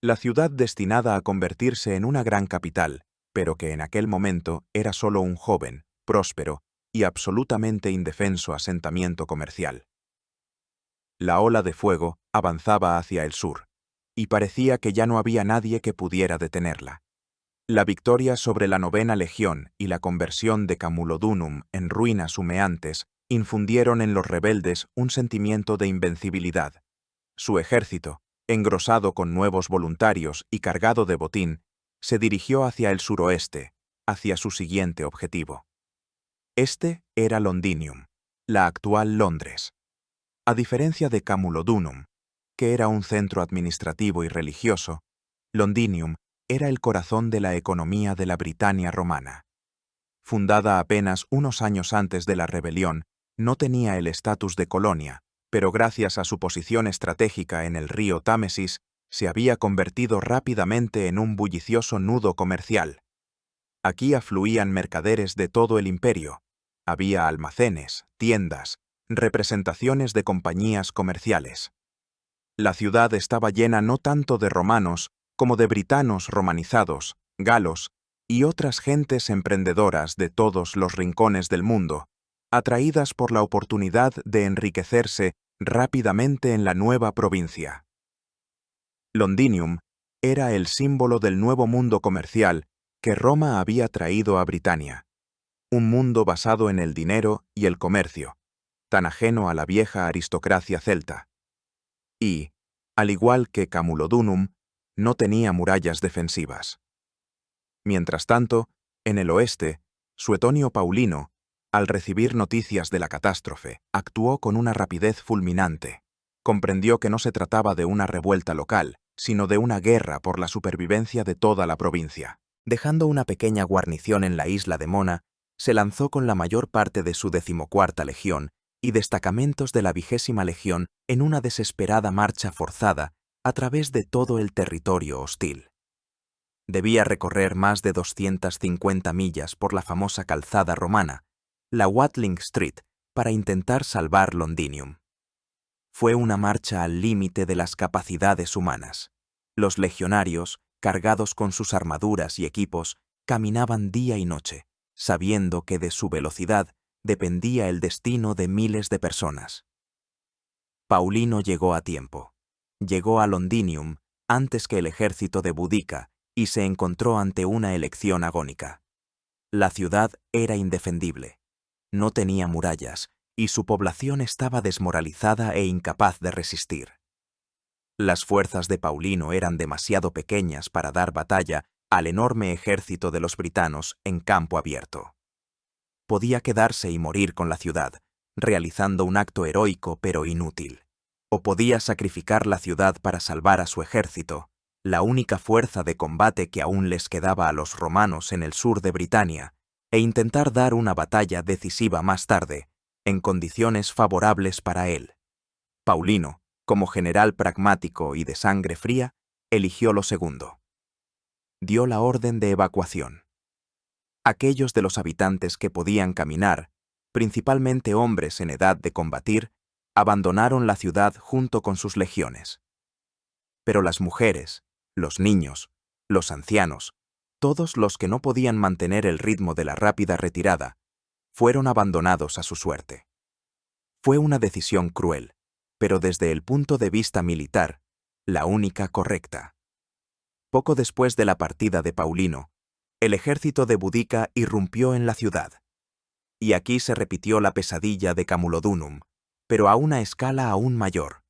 La ciudad destinada a convertirse en una gran capital, pero que en aquel momento era solo un joven, próspero y absolutamente indefenso asentamiento comercial. La ola de fuego avanzaba hacia el sur, y parecía que ya no había nadie que pudiera detenerla. La victoria sobre la 9ª Legión y la conversión de Camulodunum en ruinas humeantes infundieron en los rebeldes un sentimiento de invencibilidad. Su ejército, engrosado con nuevos voluntarios y cargado de botín, se dirigió hacia el suroeste, hacia su siguiente objetivo. Este era Londinium, la actual Londres. A diferencia de Camulodunum, que era un centro administrativo y religioso, Londinium era el corazón de la economía de la Britania romana. Fundada apenas unos años antes de la rebelión, no tenía el estatus de colonia, pero gracias a su posición estratégica en el río Támesis, se había convertido rápidamente en un bullicioso nudo comercial. Aquí afluían mercaderes de todo el imperio. Había almacenes, tiendas, representaciones de compañías comerciales. La ciudad estaba llena no tanto de romanos como de britanos romanizados, galos, y otras gentes emprendedoras de todos los rincones del mundo, atraídas por la oportunidad de enriquecerse rápidamente en la nueva provincia. Londinium era el símbolo del nuevo mundo comercial que Roma había traído a Britania, un mundo basado en el dinero y el comercio, tan ajeno a la vieja aristocracia celta. Y, al igual que Camulodunum, no tenía murallas defensivas. Mientras tanto, en el oeste, Suetonio Paulino, al recibir noticias de la catástrofe, actuó con una rapidez fulminante. Comprendió que no se trataba de una revuelta local, sino de una guerra por la supervivencia de toda la provincia. Dejando una pequeña guarnición en la isla de Mona, se lanzó con la mayor parte de su 14ª legión y destacamentos de la 20ª legión en una desesperada marcha forzada a través de todo el territorio hostil. Debía recorrer más de 250 millas por la famosa calzada romana, la Watling Street, para intentar salvar Londinium. Fue una marcha al límite de las capacidades humanas. Los legionarios, cargados con sus armaduras y equipos, caminaban día y noche, sabiendo que de su velocidad dependía el destino de miles de personas. Paulino llegó a tiempo. Llegó a Londinium antes que el ejército de Boudica y se encontró ante una elección agónica. La ciudad era indefendible. No tenía murallas y su población estaba desmoralizada e incapaz de resistir. Las fuerzas de Paulino eran demasiado pequeñas para dar batalla al enorme ejército de los britanos en campo abierto. Podía quedarse y morir con la ciudad, realizando un acto heroico pero inútil. O podía sacrificar la ciudad para salvar a su ejército, la única fuerza de combate que aún les quedaba a los romanos en el sur de Britania, e intentar dar una batalla decisiva más tarde, en condiciones favorables para él. Paulino, como general pragmático y de sangre fría, eligió lo segundo. Dio la orden de evacuación. Aquellos de los habitantes que podían caminar, principalmente hombres en edad de combatir, abandonaron la ciudad junto con sus legiones. Pero las mujeres, los niños, los ancianos, todos los que no podían mantener el ritmo de la rápida retirada, fueron abandonados a su suerte. Fue una decisión cruel, pero desde el punto de vista militar, la única correcta. Poco después de la partida de Paulino, el ejército de Boudica irrumpió en la ciudad. Y aquí se repitió la pesadilla de Camulodunum, pero a una escala aún mayor.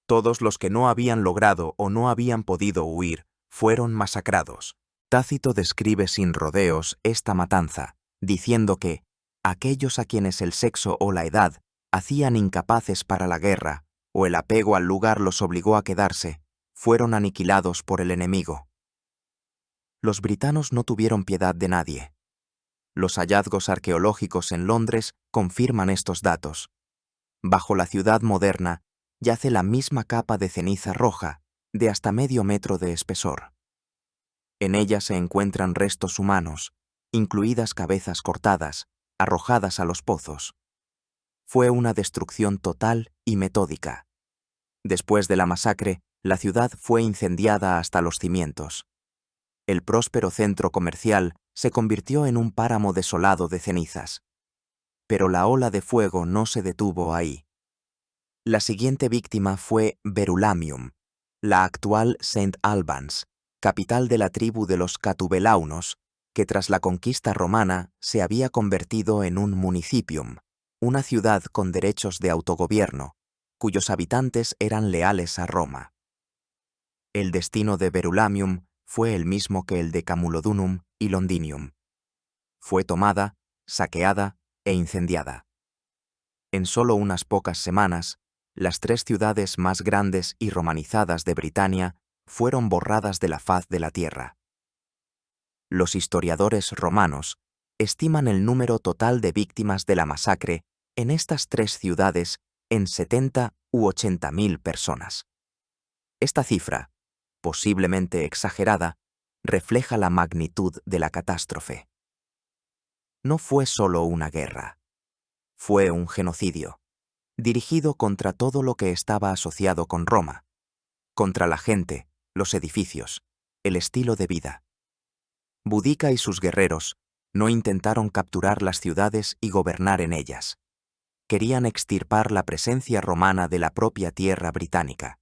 Todos los que no habían logrado o no habían podido huir fueron masacrados. Tácito describe sin rodeos esta matanza, diciendo que aquellos a quienes el sexo o la edad hacían incapaces para la guerra, o el apego al lugar los obligó a quedarse, fueron aniquilados por el enemigo. Los britanos no tuvieron piedad de nadie. Los hallazgos arqueológicos en Londres confirman estos datos. Bajo la ciudad moderna yace la misma capa de ceniza roja, de hasta medio metro de espesor. En ella se encuentran restos humanos, incluidas cabezas cortadas, arrojadas a los pozos. Fue una destrucción total y metódica. Después de la masacre, la ciudad fue incendiada hasta los cimientos. El próspero centro comercial se convirtió en un páramo desolado de cenizas. Pero la ola de fuego no se detuvo ahí. La siguiente víctima fue Verulamium, la actual St. Albans, capital de la tribu de los Catubelaunos, que tras la conquista romana se había convertido en un municipium, una ciudad con derechos de autogobierno, cuyos habitantes eran leales a Roma. El destino de Verulamium fue el mismo que el de Camulodunum y Londinium. Fue tomada, saqueada e incendiada. En solo unas pocas semanas, las 3 ciudades más grandes y romanizadas de Britania fueron borradas de la faz de la tierra. Los historiadores romanos estiman el número total de víctimas de la masacre en estas 3 ciudades en 70 u 80.000 personas. Esta cifra, posiblemente exagerada, refleja la magnitud de la catástrofe. No fue solo una guerra. Fue un genocidio, dirigido contra todo lo que estaba asociado con Roma, contra la gente, los edificios, el estilo de vida. Boudica y sus guerreros no intentaron capturar las ciudades y gobernar en ellas. Querían extirpar la presencia romana de la propia tierra británica,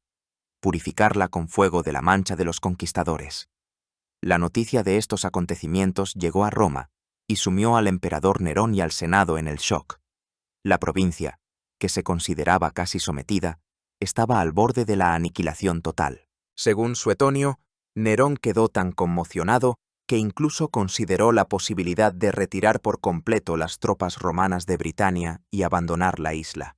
purificarla con fuego de la mancha de los conquistadores. La noticia de estos acontecimientos llegó a Roma y sumió al emperador Nerón y al Senado en el shock. La provincia, que se consideraba casi sometida, estaba al borde de la aniquilación total. Según Suetonio, Nerón quedó tan conmocionado que incluso consideró la posibilidad de retirar por completo las tropas romanas de Britania y abandonar la isla.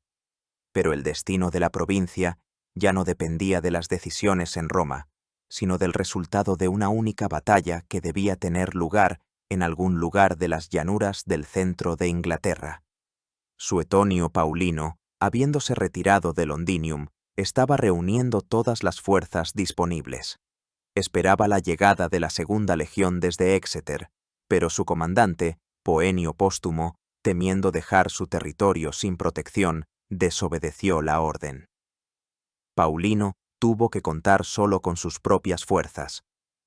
Pero el destino de la provincia ya no dependía de las decisiones en Roma, sino del resultado de una única batalla que debía tener lugar en algún lugar de las llanuras del centro de Inglaterra. Suetonio Paulino, habiéndose retirado de Londinium, estaba reuniendo todas las fuerzas disponibles. Esperaba la llegada de la segunda legión desde Exeter, pero su comandante, Poenio Póstumo, temiendo dejar su territorio sin protección, desobedeció la orden. Paulino tuvo que contar solo con sus propias fuerzas.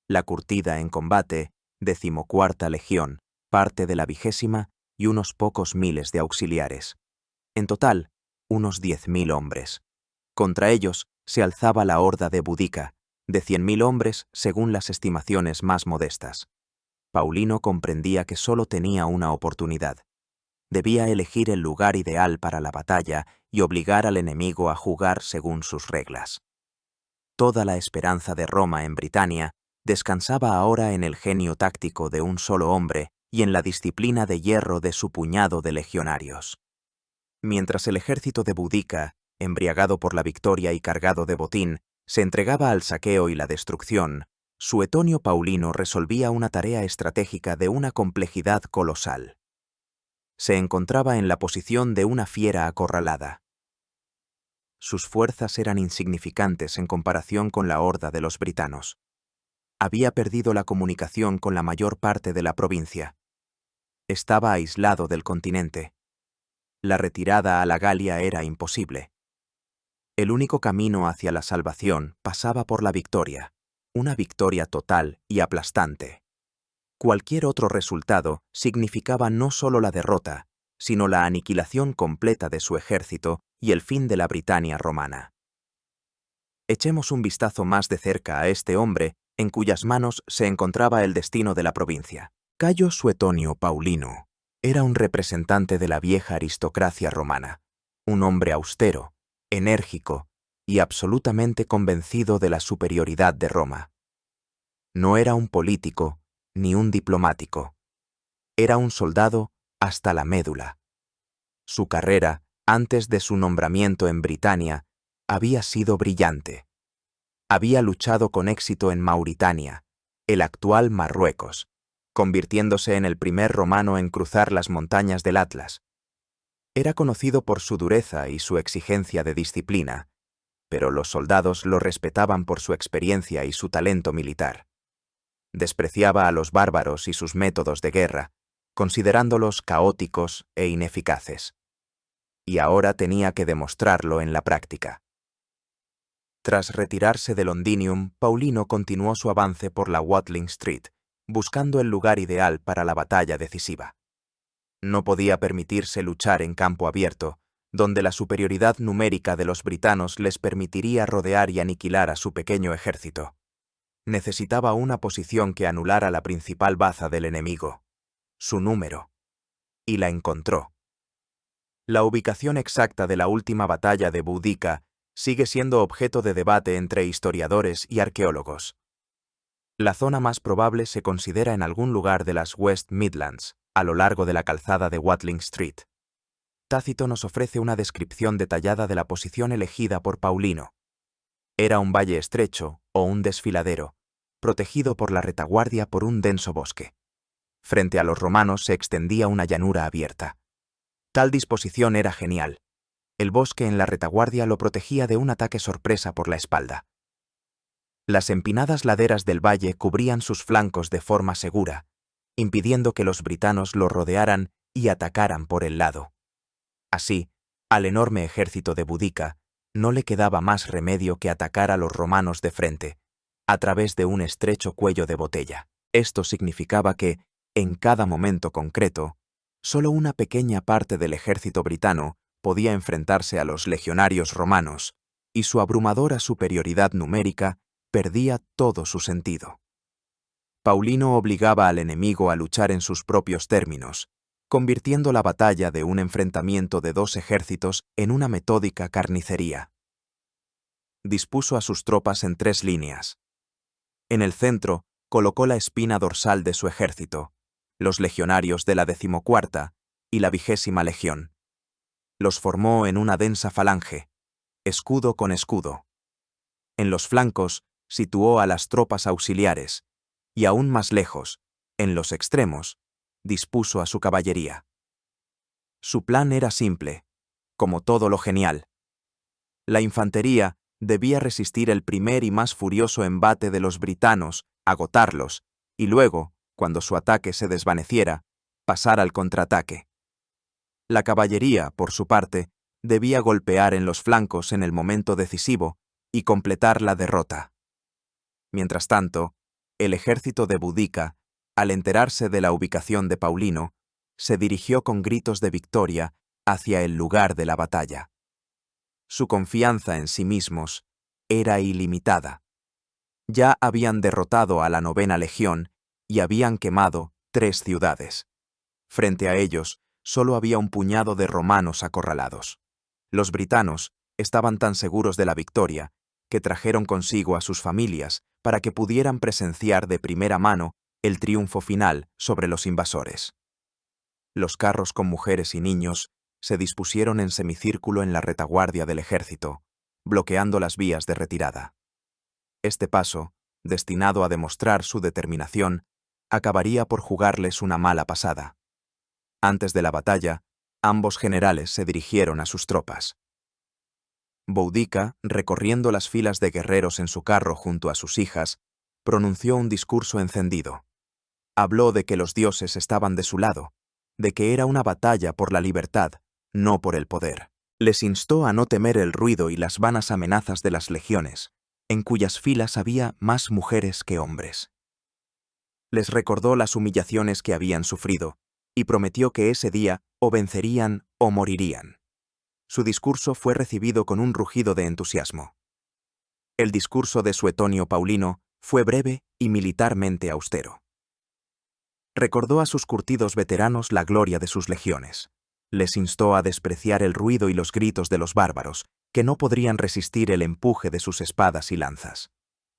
La curtida en combate, 14ª Legión, parte de la 20ª y unos pocos miles de auxiliares. En total, unos 10.000 hombres. Contra ellos se alzaba la horda de Boudica, de 100.000 hombres según las estimaciones más modestas. Paulino comprendía que solo tenía una oportunidad. Debía elegir el lugar ideal para la batalla y obligar al enemigo a jugar según sus reglas. Toda la esperanza de Roma en Britania descansaba ahora en el genio táctico de un solo hombre y en la disciplina de hierro de su puñado de legionarios. Mientras el ejército de Boudica, embriagado por la victoria y cargado de botín, se entregaba al saqueo y la destrucción, Suetonio Paulino resolvía una tarea estratégica de una complejidad colosal. Se encontraba en la posición de una fiera acorralada. Sus fuerzas eran insignificantes en comparación con la horda de los britanos. Había perdido la comunicación con la mayor parte de la provincia. Estaba aislado del continente. La retirada a la Galia era imposible. El único camino hacia la salvación pasaba por la victoria, una victoria total y aplastante. Cualquier otro resultado significaba no solo la derrota, sino la aniquilación completa de su ejército y el fin de la Britania romana. Echemos un vistazo más de cerca a este hombre en cuyas manos se encontraba el destino de la provincia. Cayo Suetonio Paulino era un representante de la vieja aristocracia romana, un hombre austero, enérgico y absolutamente convencido de la superioridad de Roma. No era un político ni un diplomático. Era un soldado hasta la médula. Su carrera, antes de su nombramiento en Britania, había sido brillante. Había luchado con éxito en Mauritania, el actual Marruecos, convirtiéndose en el primer romano en cruzar las montañas del Atlas. Era conocido por su dureza y su exigencia de disciplina, pero los soldados lo respetaban por su experiencia y su talento militar. Despreciaba a los bárbaros y sus métodos de guerra, considerándolos caóticos e ineficaces. Y ahora tenía que demostrarlo en la práctica. Tras retirarse de Londinium, Paulino continuó su avance por la Watling Street, buscando el lugar ideal para la batalla decisiva. No podía permitirse luchar en campo abierto, donde la superioridad numérica de los britanos les permitiría rodear y aniquilar a su pequeño ejército. Necesitaba una posición que anulara la principal baza del enemigo, su número, y la encontró. La ubicación exacta de la última batalla de Boudica sigue siendo objeto de debate entre historiadores y arqueólogos. La zona más probable se considera en algún lugar de las West Midlands, a lo largo de la calzada de Watling Street. Tácito nos ofrece una descripción detallada de la posición elegida por Paulino. Era un valle estrecho o un desfiladero, protegido por la retaguardia por un denso bosque. Frente a los romanos se extendía una llanura abierta. Tal disposición era genial. El bosque en la retaguardia lo protegía de un ataque sorpresa por la espalda. Las empinadas laderas del valle cubrían sus flancos de forma segura, impidiendo que los britanos lo rodearan y atacaran por el lado. Así, al enorme ejército de Boudica no le quedaba más remedio que atacar a los romanos de frente, a través de un estrecho cuello de botella. Esto significaba que, en cada momento concreto, solo una pequeña parte del ejército britano podía enfrentarse a los legionarios romanos, y su abrumadora superioridad numérica perdía todo su sentido. Paulino obligaba al enemigo a luchar en sus propios términos, convirtiendo la batalla de un enfrentamiento de dos ejércitos en una metódica carnicería. Dispuso a sus tropas en 3 líneas. En el centro, colocó la espina dorsal de su ejército, los legionarios de la 14ª y la 20ª Legión. Los formó en una densa falange, escudo con escudo. En los flancos, situó a las tropas auxiliares, y aún más lejos, en los extremos, dispuso a su caballería. Su plan era simple, como todo lo genial. La infantería debía resistir el primer y más furioso embate de los britanos, agotarlos, y luego, cuando su ataque se desvaneciera, pasar al contraataque. La caballería, por su parte, debía golpear en los flancos en el momento decisivo y completar la derrota. Mientras tanto, el ejército de Boudica, al enterarse de la ubicación de Paulino, se dirigió con gritos de victoria hacia el lugar de la batalla. Su confianza en sí mismos era ilimitada. Ya habían derrotado a la 9ª Legión y habían quemado 3 ciudades. Frente a ellos, solo había un puñado de romanos acorralados. Los britanos estaban tan seguros de la victoria que trajeron consigo a sus familias para que pudieran presenciar de primera mano el triunfo final sobre los invasores. Los carros con mujeres y niños se dispusieron en semicírculo en la retaguardia del ejército, bloqueando las vías de retirada. Este paso, destinado a demostrar su determinación, acabaría por jugarles una mala pasada. Antes de la batalla, ambos generales se dirigieron a sus tropas. Boudica, recorriendo las filas de guerreros en su carro junto a sus hijas, pronunció un discurso encendido. Habló de que los dioses estaban de su lado, de que era una batalla por la libertad, no por el poder. Les instó a no temer el ruido y las vanas amenazas de las legiones, en cuyas filas había más mujeres que hombres. Les recordó las humillaciones que habían sufrido, y prometió que ese día o vencerían o morirían. Su discurso fue recibido con un rugido de entusiasmo. El discurso de Suetonio Paulino fue breve y militarmente austero. Recordó a sus curtidos veteranos la gloria de sus legiones. Les instó a despreciar el ruido y los gritos de los bárbaros, que no podrían resistir el empuje de sus espadas y lanzas.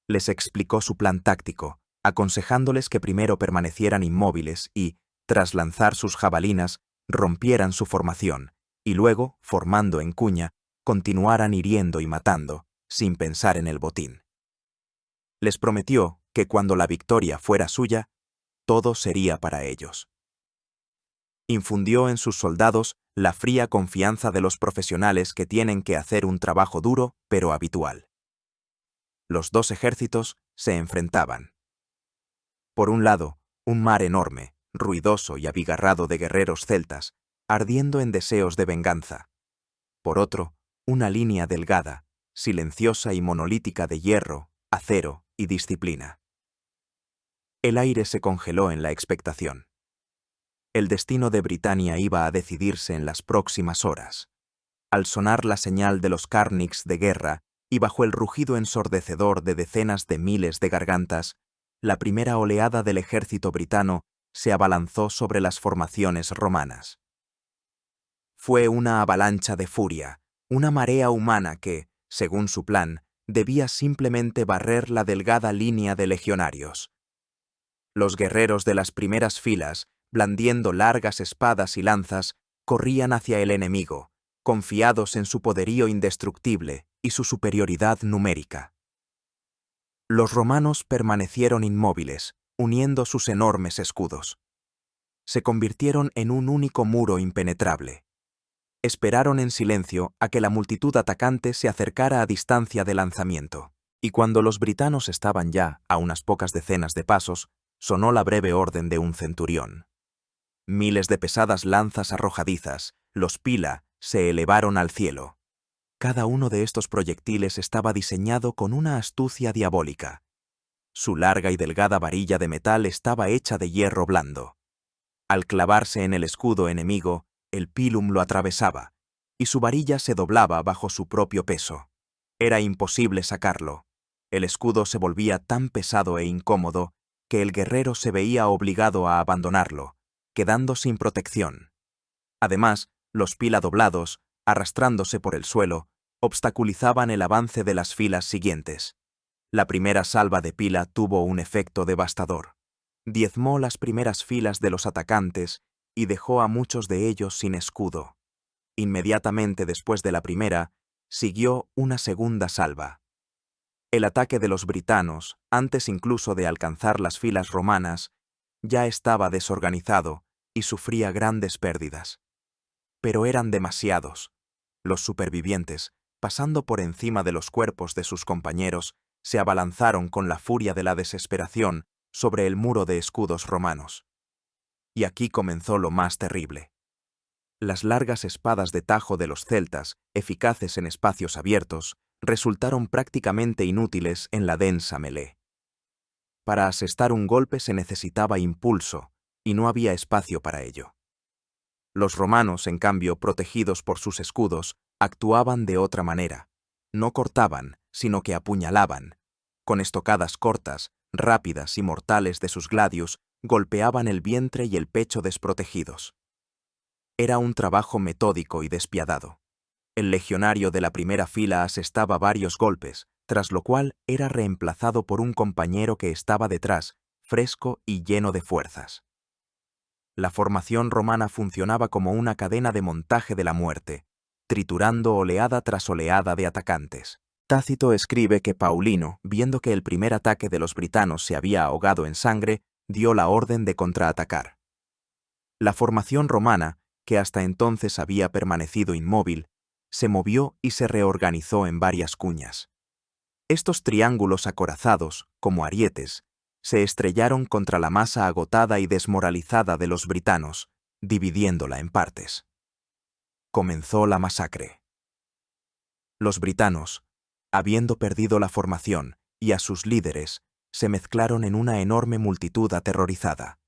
Les explicó su plan táctico, aconsejándoles que primero permanecieran inmóviles y, tras lanzar sus jabalinas, rompieran su formación, y luego, formando en cuña, continuaran hiriendo y matando, sin pensar en el botín. Les prometió que cuando la victoria fuera suya, todo sería para ellos. Infundió en sus soldados la fría confianza de los profesionales que tienen que hacer un trabajo duro pero habitual. Los dos ejércitos se enfrentaban. Por un lado, un mar enorme, ruidoso y abigarrado de guerreros celtas, ardiendo en deseos de venganza. Por otro, una línea delgada, silenciosa y monolítica de hierro, acero y disciplina. El aire se congeló en la expectación. El destino de Britania iba a decidirse en las próximas horas. Al sonar la señal de los carnix de guerra y bajo el rugido ensordecedor de decenas de miles de gargantas, la primera oleada del ejército britano se abalanzó sobre las formaciones romanas. Fue una avalancha de furia, una marea humana que, según su plan, debía simplemente barrer la delgada línea de legionarios. Los guerreros de las primeras filas, blandiendo largas espadas y lanzas, corrían hacia el enemigo, confiados en su poderío indestructible y su superioridad numérica. Los romanos permanecieron inmóviles, uniendo sus enormes escudos. Se convirtieron en un único muro impenetrable. Esperaron en silencio a que la multitud atacante se acercara a distancia de lanzamiento, y cuando los britanos estaban ya a unas pocas decenas de pasos, sonó la breve orden de un centurión. Miles de pesadas lanzas arrojadizas, los pila, se elevaron al cielo. Cada uno de estos proyectiles estaba diseñado con una astucia diabólica. Su larga y delgada varilla de metal estaba hecha de hierro blando. Al clavarse en el escudo enemigo, el pilum lo atravesaba, y su varilla se doblaba bajo su propio peso. Era imposible sacarlo. El escudo se volvía tan pesado e incómodo que el guerrero se veía obligado a abandonarlo, quedando sin protección. Además, los pila doblados, arrastrándose por el suelo, obstaculizaban el avance de las filas siguientes. La primera salva de pila tuvo un efecto devastador. Diezmó las primeras filas de los atacantes y dejó a muchos de ellos sin escudo. Inmediatamente después de la primera, siguió una segunda salva. El ataque de los britanos, antes incluso de alcanzar las filas romanas, ya estaba desorganizado y sufría grandes pérdidas. Pero eran demasiados. Los supervivientes, pasando por encima de los cuerpos de sus compañeros, se abalanzaron con la furia de la desesperación sobre el muro de escudos romanos. Y aquí comenzó lo más terrible. Las largas espadas de tajo de los celtas, eficaces en espacios abiertos, resultaron prácticamente inútiles en la densa melé. Para asestar un golpe se necesitaba impulso, y no había espacio para ello. Los romanos, en cambio, protegidos por sus escudos, actuaban de otra manera. No cortaban, sino que apuñalaban. Con estocadas cortas, rápidas y mortales de sus gladius, golpeaban el vientre y el pecho desprotegidos. Era un trabajo metódico y despiadado. El legionario de la primera fila asestaba varios golpes, tras lo cual era reemplazado por un compañero que estaba detrás, fresco y lleno de fuerzas. La formación romana funcionaba como una cadena de montaje de la muerte, triturando oleada tras oleada de atacantes. Tácito escribe que Paulino, viendo que el primer ataque de los britanos se había ahogado en sangre, dio la orden de contraatacar. La formación romana, que hasta entonces había permanecido inmóvil, se movió y se reorganizó en varias cuñas. Estos triángulos acorazados, como arietes, se estrellaron contra la masa agotada y desmoralizada de los britanos, dividiéndola en partes. Comenzó la masacre. Los britanos, habiendo perdido la formación y a sus líderes, se mezclaron en una enorme multitud aterrorizada.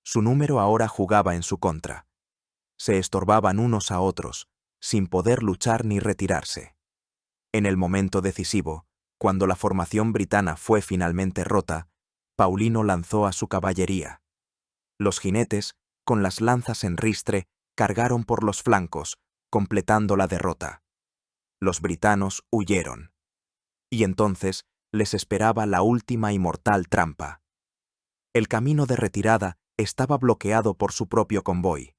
Su número ahora jugaba en su contra. Se estorbaban unos a otros, sin poder luchar ni retirarse. En el momento decisivo, cuando la formación britana fue finalmente rota, Paulino lanzó a su caballería. Los jinetes, con las lanzas en ristre, cargaron por los flancos, completando la derrota. Los britanos huyeron. Y entonces les esperaba la última y mortal trampa. El camino de retirada estaba bloqueado por su propio convoy.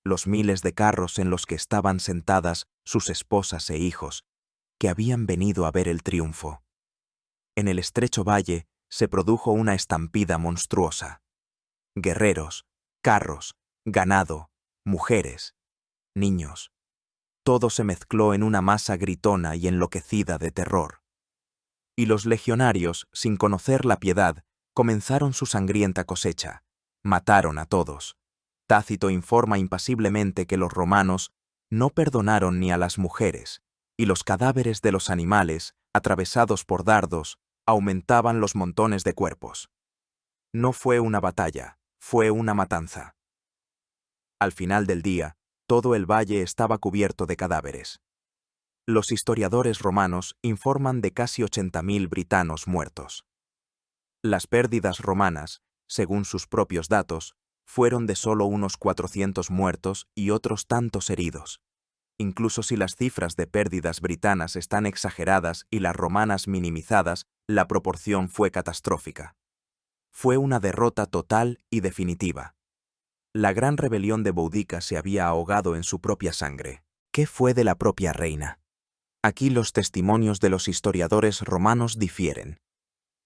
Los miles de carros en los que estaban sentadas sus esposas e hijos, que habían venido a ver el triunfo. En el estrecho valle se produjo una estampida monstruosa. Guerreros, carros, ganado, mujeres, niños. Todo se mezcló en una masa gritona y enloquecida de terror. Y los legionarios, sin conocer la piedad, comenzaron su sangrienta cosecha. Mataron a todos. Tácito informa impasiblemente que los romanos no perdonaron ni a las mujeres, y los cadáveres de los animales, atravesados por dardos, aumentaban los montones de cuerpos. No fue una batalla, fue una matanza. Al final del día, todo el valle estaba cubierto de cadáveres. Los historiadores romanos informan de casi 80.000 britanos muertos. Las pérdidas romanas, según sus propios datos, fueron de solo unos 400 muertos y otros tantos heridos. Incluso si las cifras de pérdidas britanas están exageradas y las romanas minimizadas, la proporción fue catastrófica. Fue una derrota total y definitiva. La gran rebelión de Boudica se había ahogado en su propia sangre. ¿Qué fue de la propia reina? Aquí los testimonios de los historiadores romanos difieren.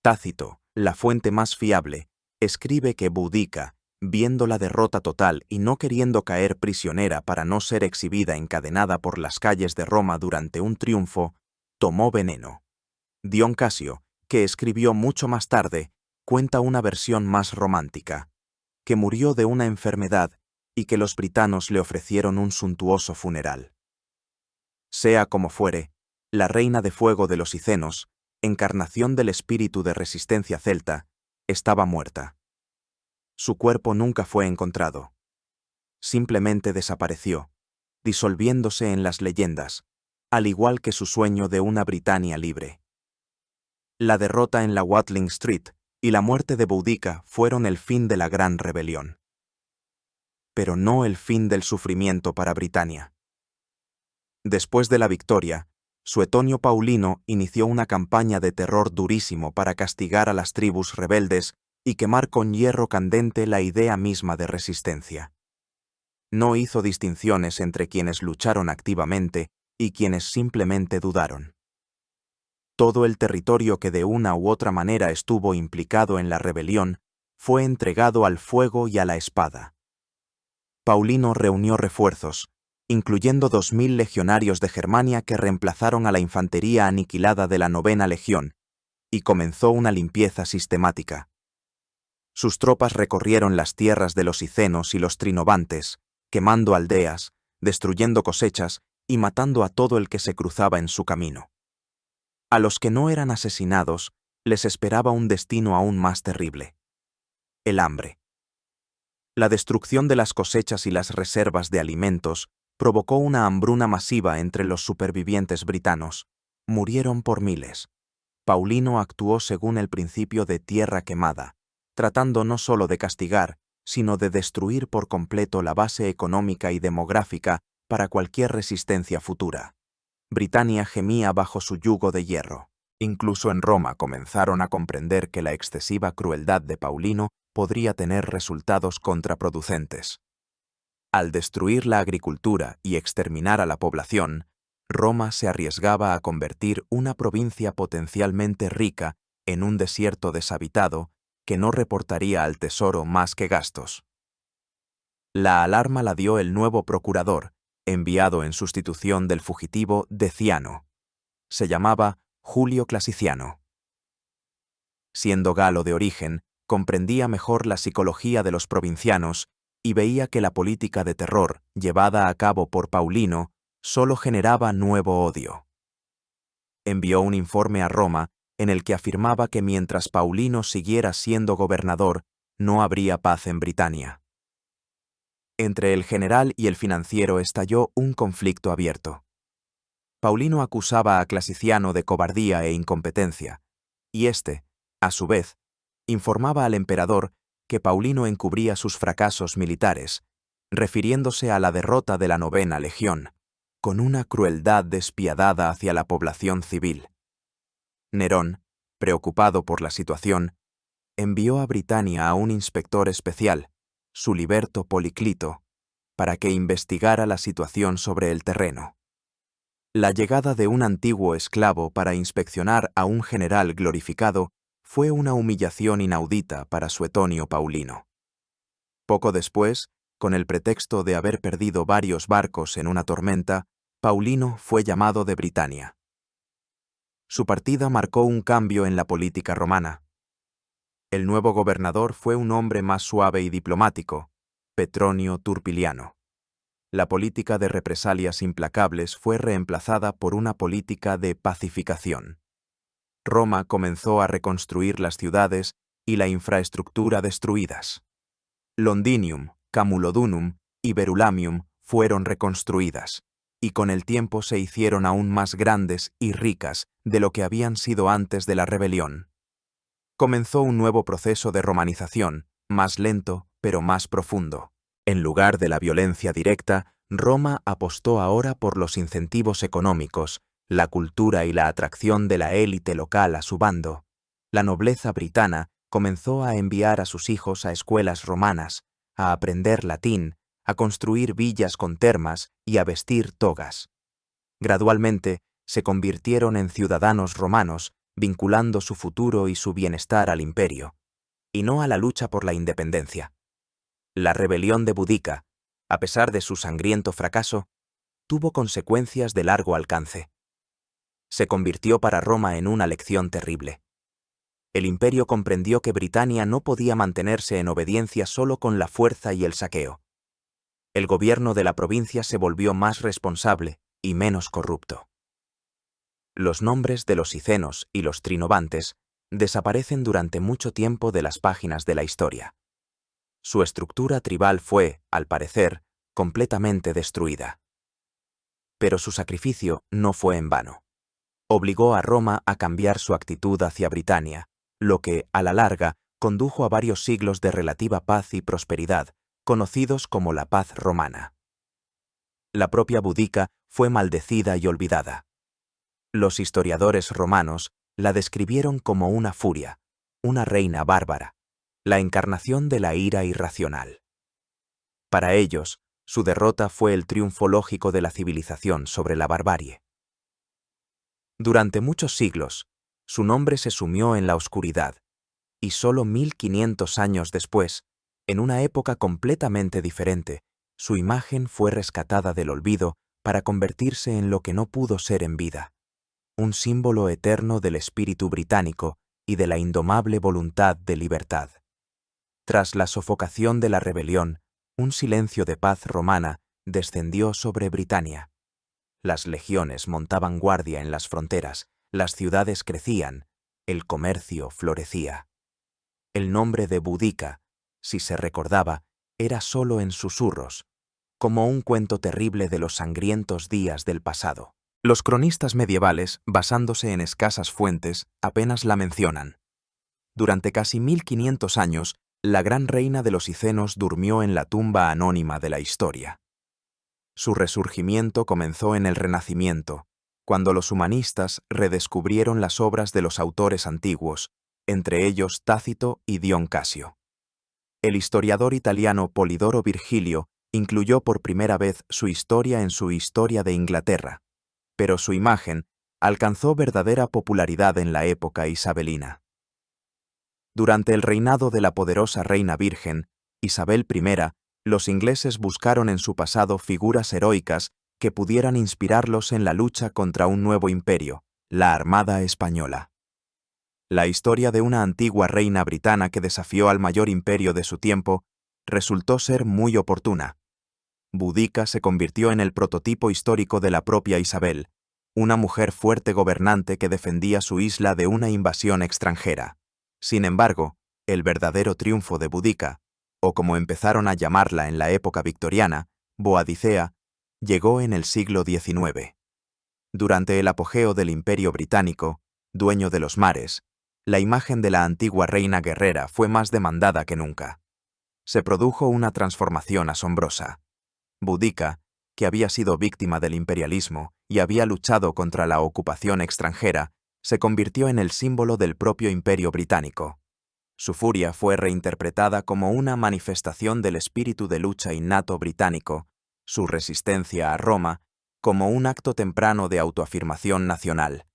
Tácito, la fuente más fiable, escribe que Boudica, viendo la derrota total y no queriendo caer prisionera para no ser exhibida encadenada por las calles de Roma durante un triunfo, tomó veneno. Dion Casio, que escribió mucho más tarde, cuenta una versión más romántica, que murió de una enfermedad y que los britanos le ofrecieron un suntuoso funeral. Sea como fuere, la reina de fuego de los Icenos, encarnación del espíritu de resistencia celta, estaba muerta. Su cuerpo nunca fue encontrado. Simplemente desapareció, disolviéndose en las leyendas, al igual que su sueño de una Britania libre. La derrota en la Watling Street y la muerte de Boudica fueron el fin de la gran rebelión. Pero no el fin del sufrimiento para Britania. Después de la victoria, Suetonio Paulino inició una campaña de terror durísimo para castigar a las tribus rebeldes y quemar con hierro candente la idea misma de resistencia. No hizo distinciones entre quienes lucharon activamente y quienes simplemente dudaron. Todo el territorio que de una u otra manera estuvo implicado en la rebelión fue entregado al fuego y a la espada. Paulino reunió refuerzos, incluyendo 2000 legionarios de Germania que reemplazaron a la infantería aniquilada de la 9ª Legión, y comenzó una limpieza sistemática. Sus tropas recorrieron las tierras de los icenos y los trinovantes, quemando aldeas, destruyendo cosechas y matando a todo el que se cruzaba en su camino. A los que no eran asesinados les esperaba un destino aún más terrible: el hambre. La destrucción de las cosechas y las reservas de alimentos provocó una hambruna masiva entre los supervivientes britanos. Murieron por miles. Paulino actuó según el principio de tierra quemada, tratando no solo de castigar, sino de destruir por completo la base económica y demográfica para cualquier resistencia futura. Britania gemía bajo su yugo de hierro. Incluso en Roma comenzaron a comprender que la excesiva crueldad de Paulino podría tener resultados contraproducentes. Al destruir la agricultura y exterminar a la población, Roma se arriesgaba a convertir una provincia potencialmente rica en un desierto deshabitado que no reportaría al tesoro más que gastos. La alarma la dio el nuevo procurador, enviado en sustitución del fugitivo Deciano. Se llamaba Julio Clasiciano. Siendo galo de origen, comprendía mejor la psicología de los provincianos y veía que la política de terror llevada a cabo por Paulino solo generaba nuevo odio. Envió un informe a Roma en el que afirmaba que mientras Paulino siguiera siendo gobernador, no habría paz en Britania. Entre el general y el financiero estalló un conflicto abierto. Paulino acusaba a Clasiciano de cobardía e incompetencia, y éste, a su vez, informaba al emperador que Paulino encubría sus fracasos militares, refiriéndose a la derrota de la 9ª Legión, con una crueldad despiadada hacia la población civil. Nerón, preocupado por la situación, envió a Britania a un inspector especial, Suliberto Policlito, para que investigara la situación sobre el terreno. La llegada de un antiguo esclavo para inspeccionar a un general glorificado fue una humillación inaudita para Suetonio Paulino. Poco después, con el pretexto de haber perdido varios barcos en una tormenta, Paulino fue llamado de Britania. Su partida marcó un cambio en la política romana. El nuevo gobernador fue un hombre más suave y diplomático, Petronio Turpiliano. La política de represalias implacables fue reemplazada por una política de pacificación. Roma comenzó a reconstruir las ciudades y la infraestructura destruidas. Londinium, Camulodunum y Verulamium fueron reconstruidas, y con el tiempo se hicieron aún más grandes y ricas de lo que habían sido antes de la rebelión. Comenzó un nuevo proceso de romanización, más lento pero más profundo. En lugar de la violencia directa, Roma apostó ahora por los incentivos económicos, la cultura y la atracción de la élite local a su bando. La nobleza britana comenzó a enviar a sus hijos a escuelas romanas, a aprender latín, a construir villas con termas y a vestir togas. Gradualmente, se convirtieron en ciudadanos romanos, vinculando su futuro y su bienestar al imperio, y no a la lucha por la independencia. La rebelión de Boudica, a pesar de su sangriento fracaso, tuvo consecuencias de largo alcance. Se convirtió para Roma en una lección terrible. El imperio comprendió que Britania no podía mantenerse en obediencia solo con la fuerza y el saqueo. El gobierno de la provincia se volvió más responsable y menos corrupto. Los nombres de los icenos y los trinovantes desaparecen durante mucho tiempo de las páginas de la historia. Su estructura tribal fue, al parecer, completamente destruida. Pero su sacrificio no fue en vano. Obligó a Roma a cambiar su actitud hacia Britania, lo que, a la larga, condujo a varios siglos de relativa paz y prosperidad, conocidos como la paz romana. La propia Boudica fue maldecida y olvidada. Los historiadores romanos la describieron como una furia, una reina bárbara, la encarnación de la ira irracional. Para ellos, su derrota fue el triunfo lógico de la civilización sobre la barbarie. Durante muchos siglos, su nombre se sumió en la oscuridad, y solo 1500 años después, en una época completamente diferente, su imagen fue rescatada del olvido para convertirse en lo que no pudo ser en vida, un símbolo eterno del espíritu británico y de la indomable voluntad de libertad. Tras la sofocación de la rebelión, un silencio de paz romana descendió sobre Britania. Las legiones montaban guardia en las fronteras, las ciudades crecían, el comercio florecía. El nombre de Boudica, si se recordaba, era solo en susurros, como un cuento terrible de los sangrientos días del pasado. Los cronistas medievales, basándose en escasas fuentes, apenas la mencionan. Durante casi 1500 años, la gran reina de los icenos durmió en la tumba anónima de la historia. Su resurgimiento comenzó en el Renacimiento, cuando los humanistas redescubrieron las obras de los autores antiguos, entre ellos Tácito y Dion Casio. El historiador italiano Polidoro Virgilio incluyó por primera vez su historia en su Historia de Inglaterra, pero su imagen alcanzó verdadera popularidad en la época isabelina. Durante el reinado de la poderosa reina virgen, Isabel I, los ingleses buscaron en su pasado figuras heroicas que pudieran inspirarlos en la lucha contra un nuevo imperio, la Armada Española. La historia de una antigua reina britana que desafió al mayor imperio de su tiempo resultó ser muy oportuna. Boudica se convirtió en el prototipo histórico de la propia Isabel, una mujer fuerte gobernante que defendía su isla de una invasión extranjera. Sin embargo, el verdadero triunfo de Boudica, o como empezaron a llamarla en la época victoriana, Boadicea, llegó en el siglo XIX. Durante el apogeo del Imperio Británico, dueño de los mares, la imagen de la antigua reina guerrera fue más demandada que nunca. Se produjo una transformación asombrosa. Boudica, que había sido víctima del imperialismo y había luchado contra la ocupación extranjera, se convirtió en el símbolo del propio Imperio Británico. Su furia fue reinterpretada como una manifestación del espíritu de lucha innato británico, su resistencia a Roma como un acto temprano de autoafirmación nacional.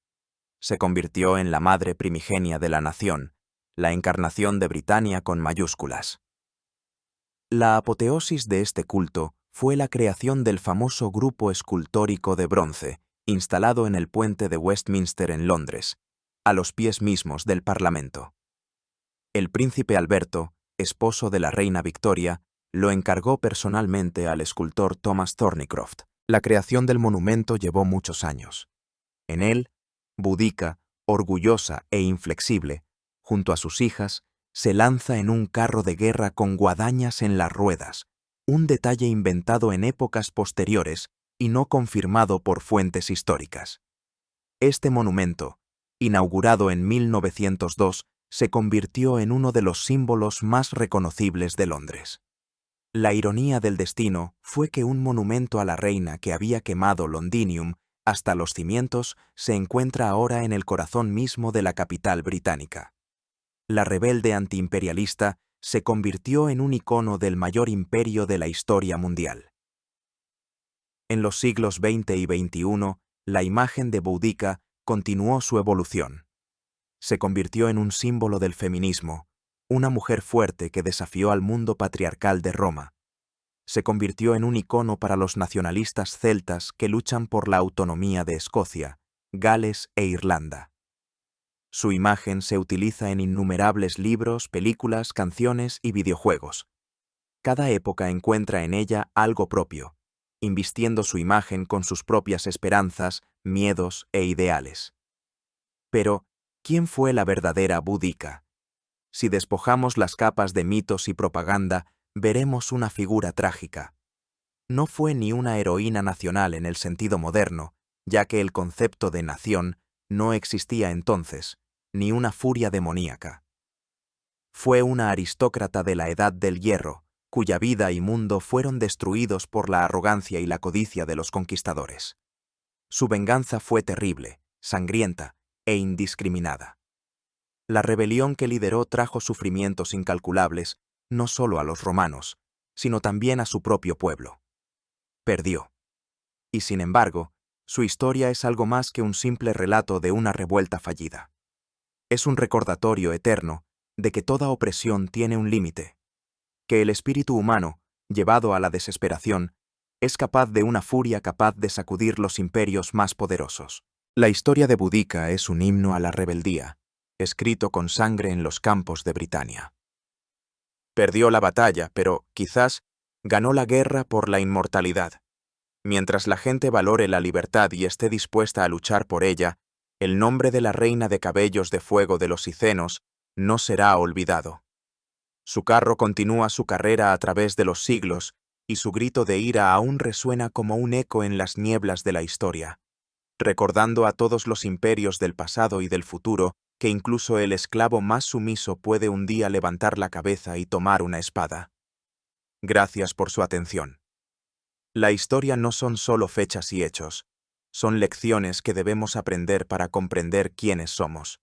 Se convirtió en la madre primigenia de la nación, la encarnación de Britania con mayúsculas. La apoteosis de este culto fue la creación del famoso grupo escultórico de bronce, instalado en el puente de Westminster en Londres, a los pies mismos del Parlamento. El príncipe Alberto, esposo de la reina Victoria, lo encargó personalmente al escultor Thomas Thornycroft. La creación del monumento llevó muchos años. En él, Boudica, orgullosa e inflexible, junto a sus hijas, se lanza en un carro de guerra con guadañas en las ruedas, un detalle inventado en épocas posteriores y no confirmado por fuentes históricas. Este monumento, inaugurado en 1902, se convirtió en uno de los símbolos más reconocibles de Londres. La ironía del destino fue que un monumento a la reina que había quemado Londinium hasta los cimientos se encuentra ahora en el corazón mismo de la capital británica. La rebelde antiimperialista se convirtió en un icono del mayor imperio de la historia mundial. En los siglos XX y XXI, la imagen de Boudica continuó su evolución. Se convirtió en un símbolo del feminismo, una mujer fuerte que desafió al mundo patriarcal de Roma. Se convirtió en un icono para los nacionalistas celtas que luchan por la autonomía de Escocia, Gales e Irlanda. Su imagen se utiliza en innumerables libros, películas, canciones y videojuegos. Cada época encuentra en ella algo propio, invistiendo su imagen con sus propias esperanzas, miedos e ideales. Pero, ¿quién fue la verdadera Boudica? Si despojamos las capas de mitos y propaganda, veremos una figura trágica. No fue ni una heroína nacional en el sentido moderno, ya que el concepto de nación no existía entonces, ni una furia demoníaca. Fue una aristócrata de la Edad del Hierro, cuya vida y mundo fueron destruidos por la arrogancia y la codicia de los conquistadores. Su venganza fue terrible, sangrienta e indiscriminada. La rebelión que lideró trajo sufrimientos incalculables no solo a los romanos, sino también a su propio pueblo. Perdió. Y sin embargo, su historia es algo más que un simple relato de una revuelta fallida. Es un recordatorio eterno de que toda opresión tiene un límite, que el espíritu humano, llevado a la desesperación, es capaz de una furia capaz de sacudir los imperios más poderosos. La historia de Boudica es un himno a la rebeldía, escrito con sangre en los campos de Britania. Perdió la batalla, pero, quizás, ganó la guerra por la inmortalidad. Mientras la gente valore la libertad y esté dispuesta a luchar por ella, el nombre de la reina de cabellos de fuego de los Cicenos no será olvidado. Su carro continúa su carrera a través de los siglos, y su grito de ira aún resuena como un eco en las nieblas de la historia, recordando a todos los imperios del pasado y del futuro que incluso el esclavo más sumiso puede un día levantar la cabeza y tomar una espada. Gracias por su atención. La historia no son solo fechas y hechos, son lecciones que debemos aprender para comprender quiénes somos.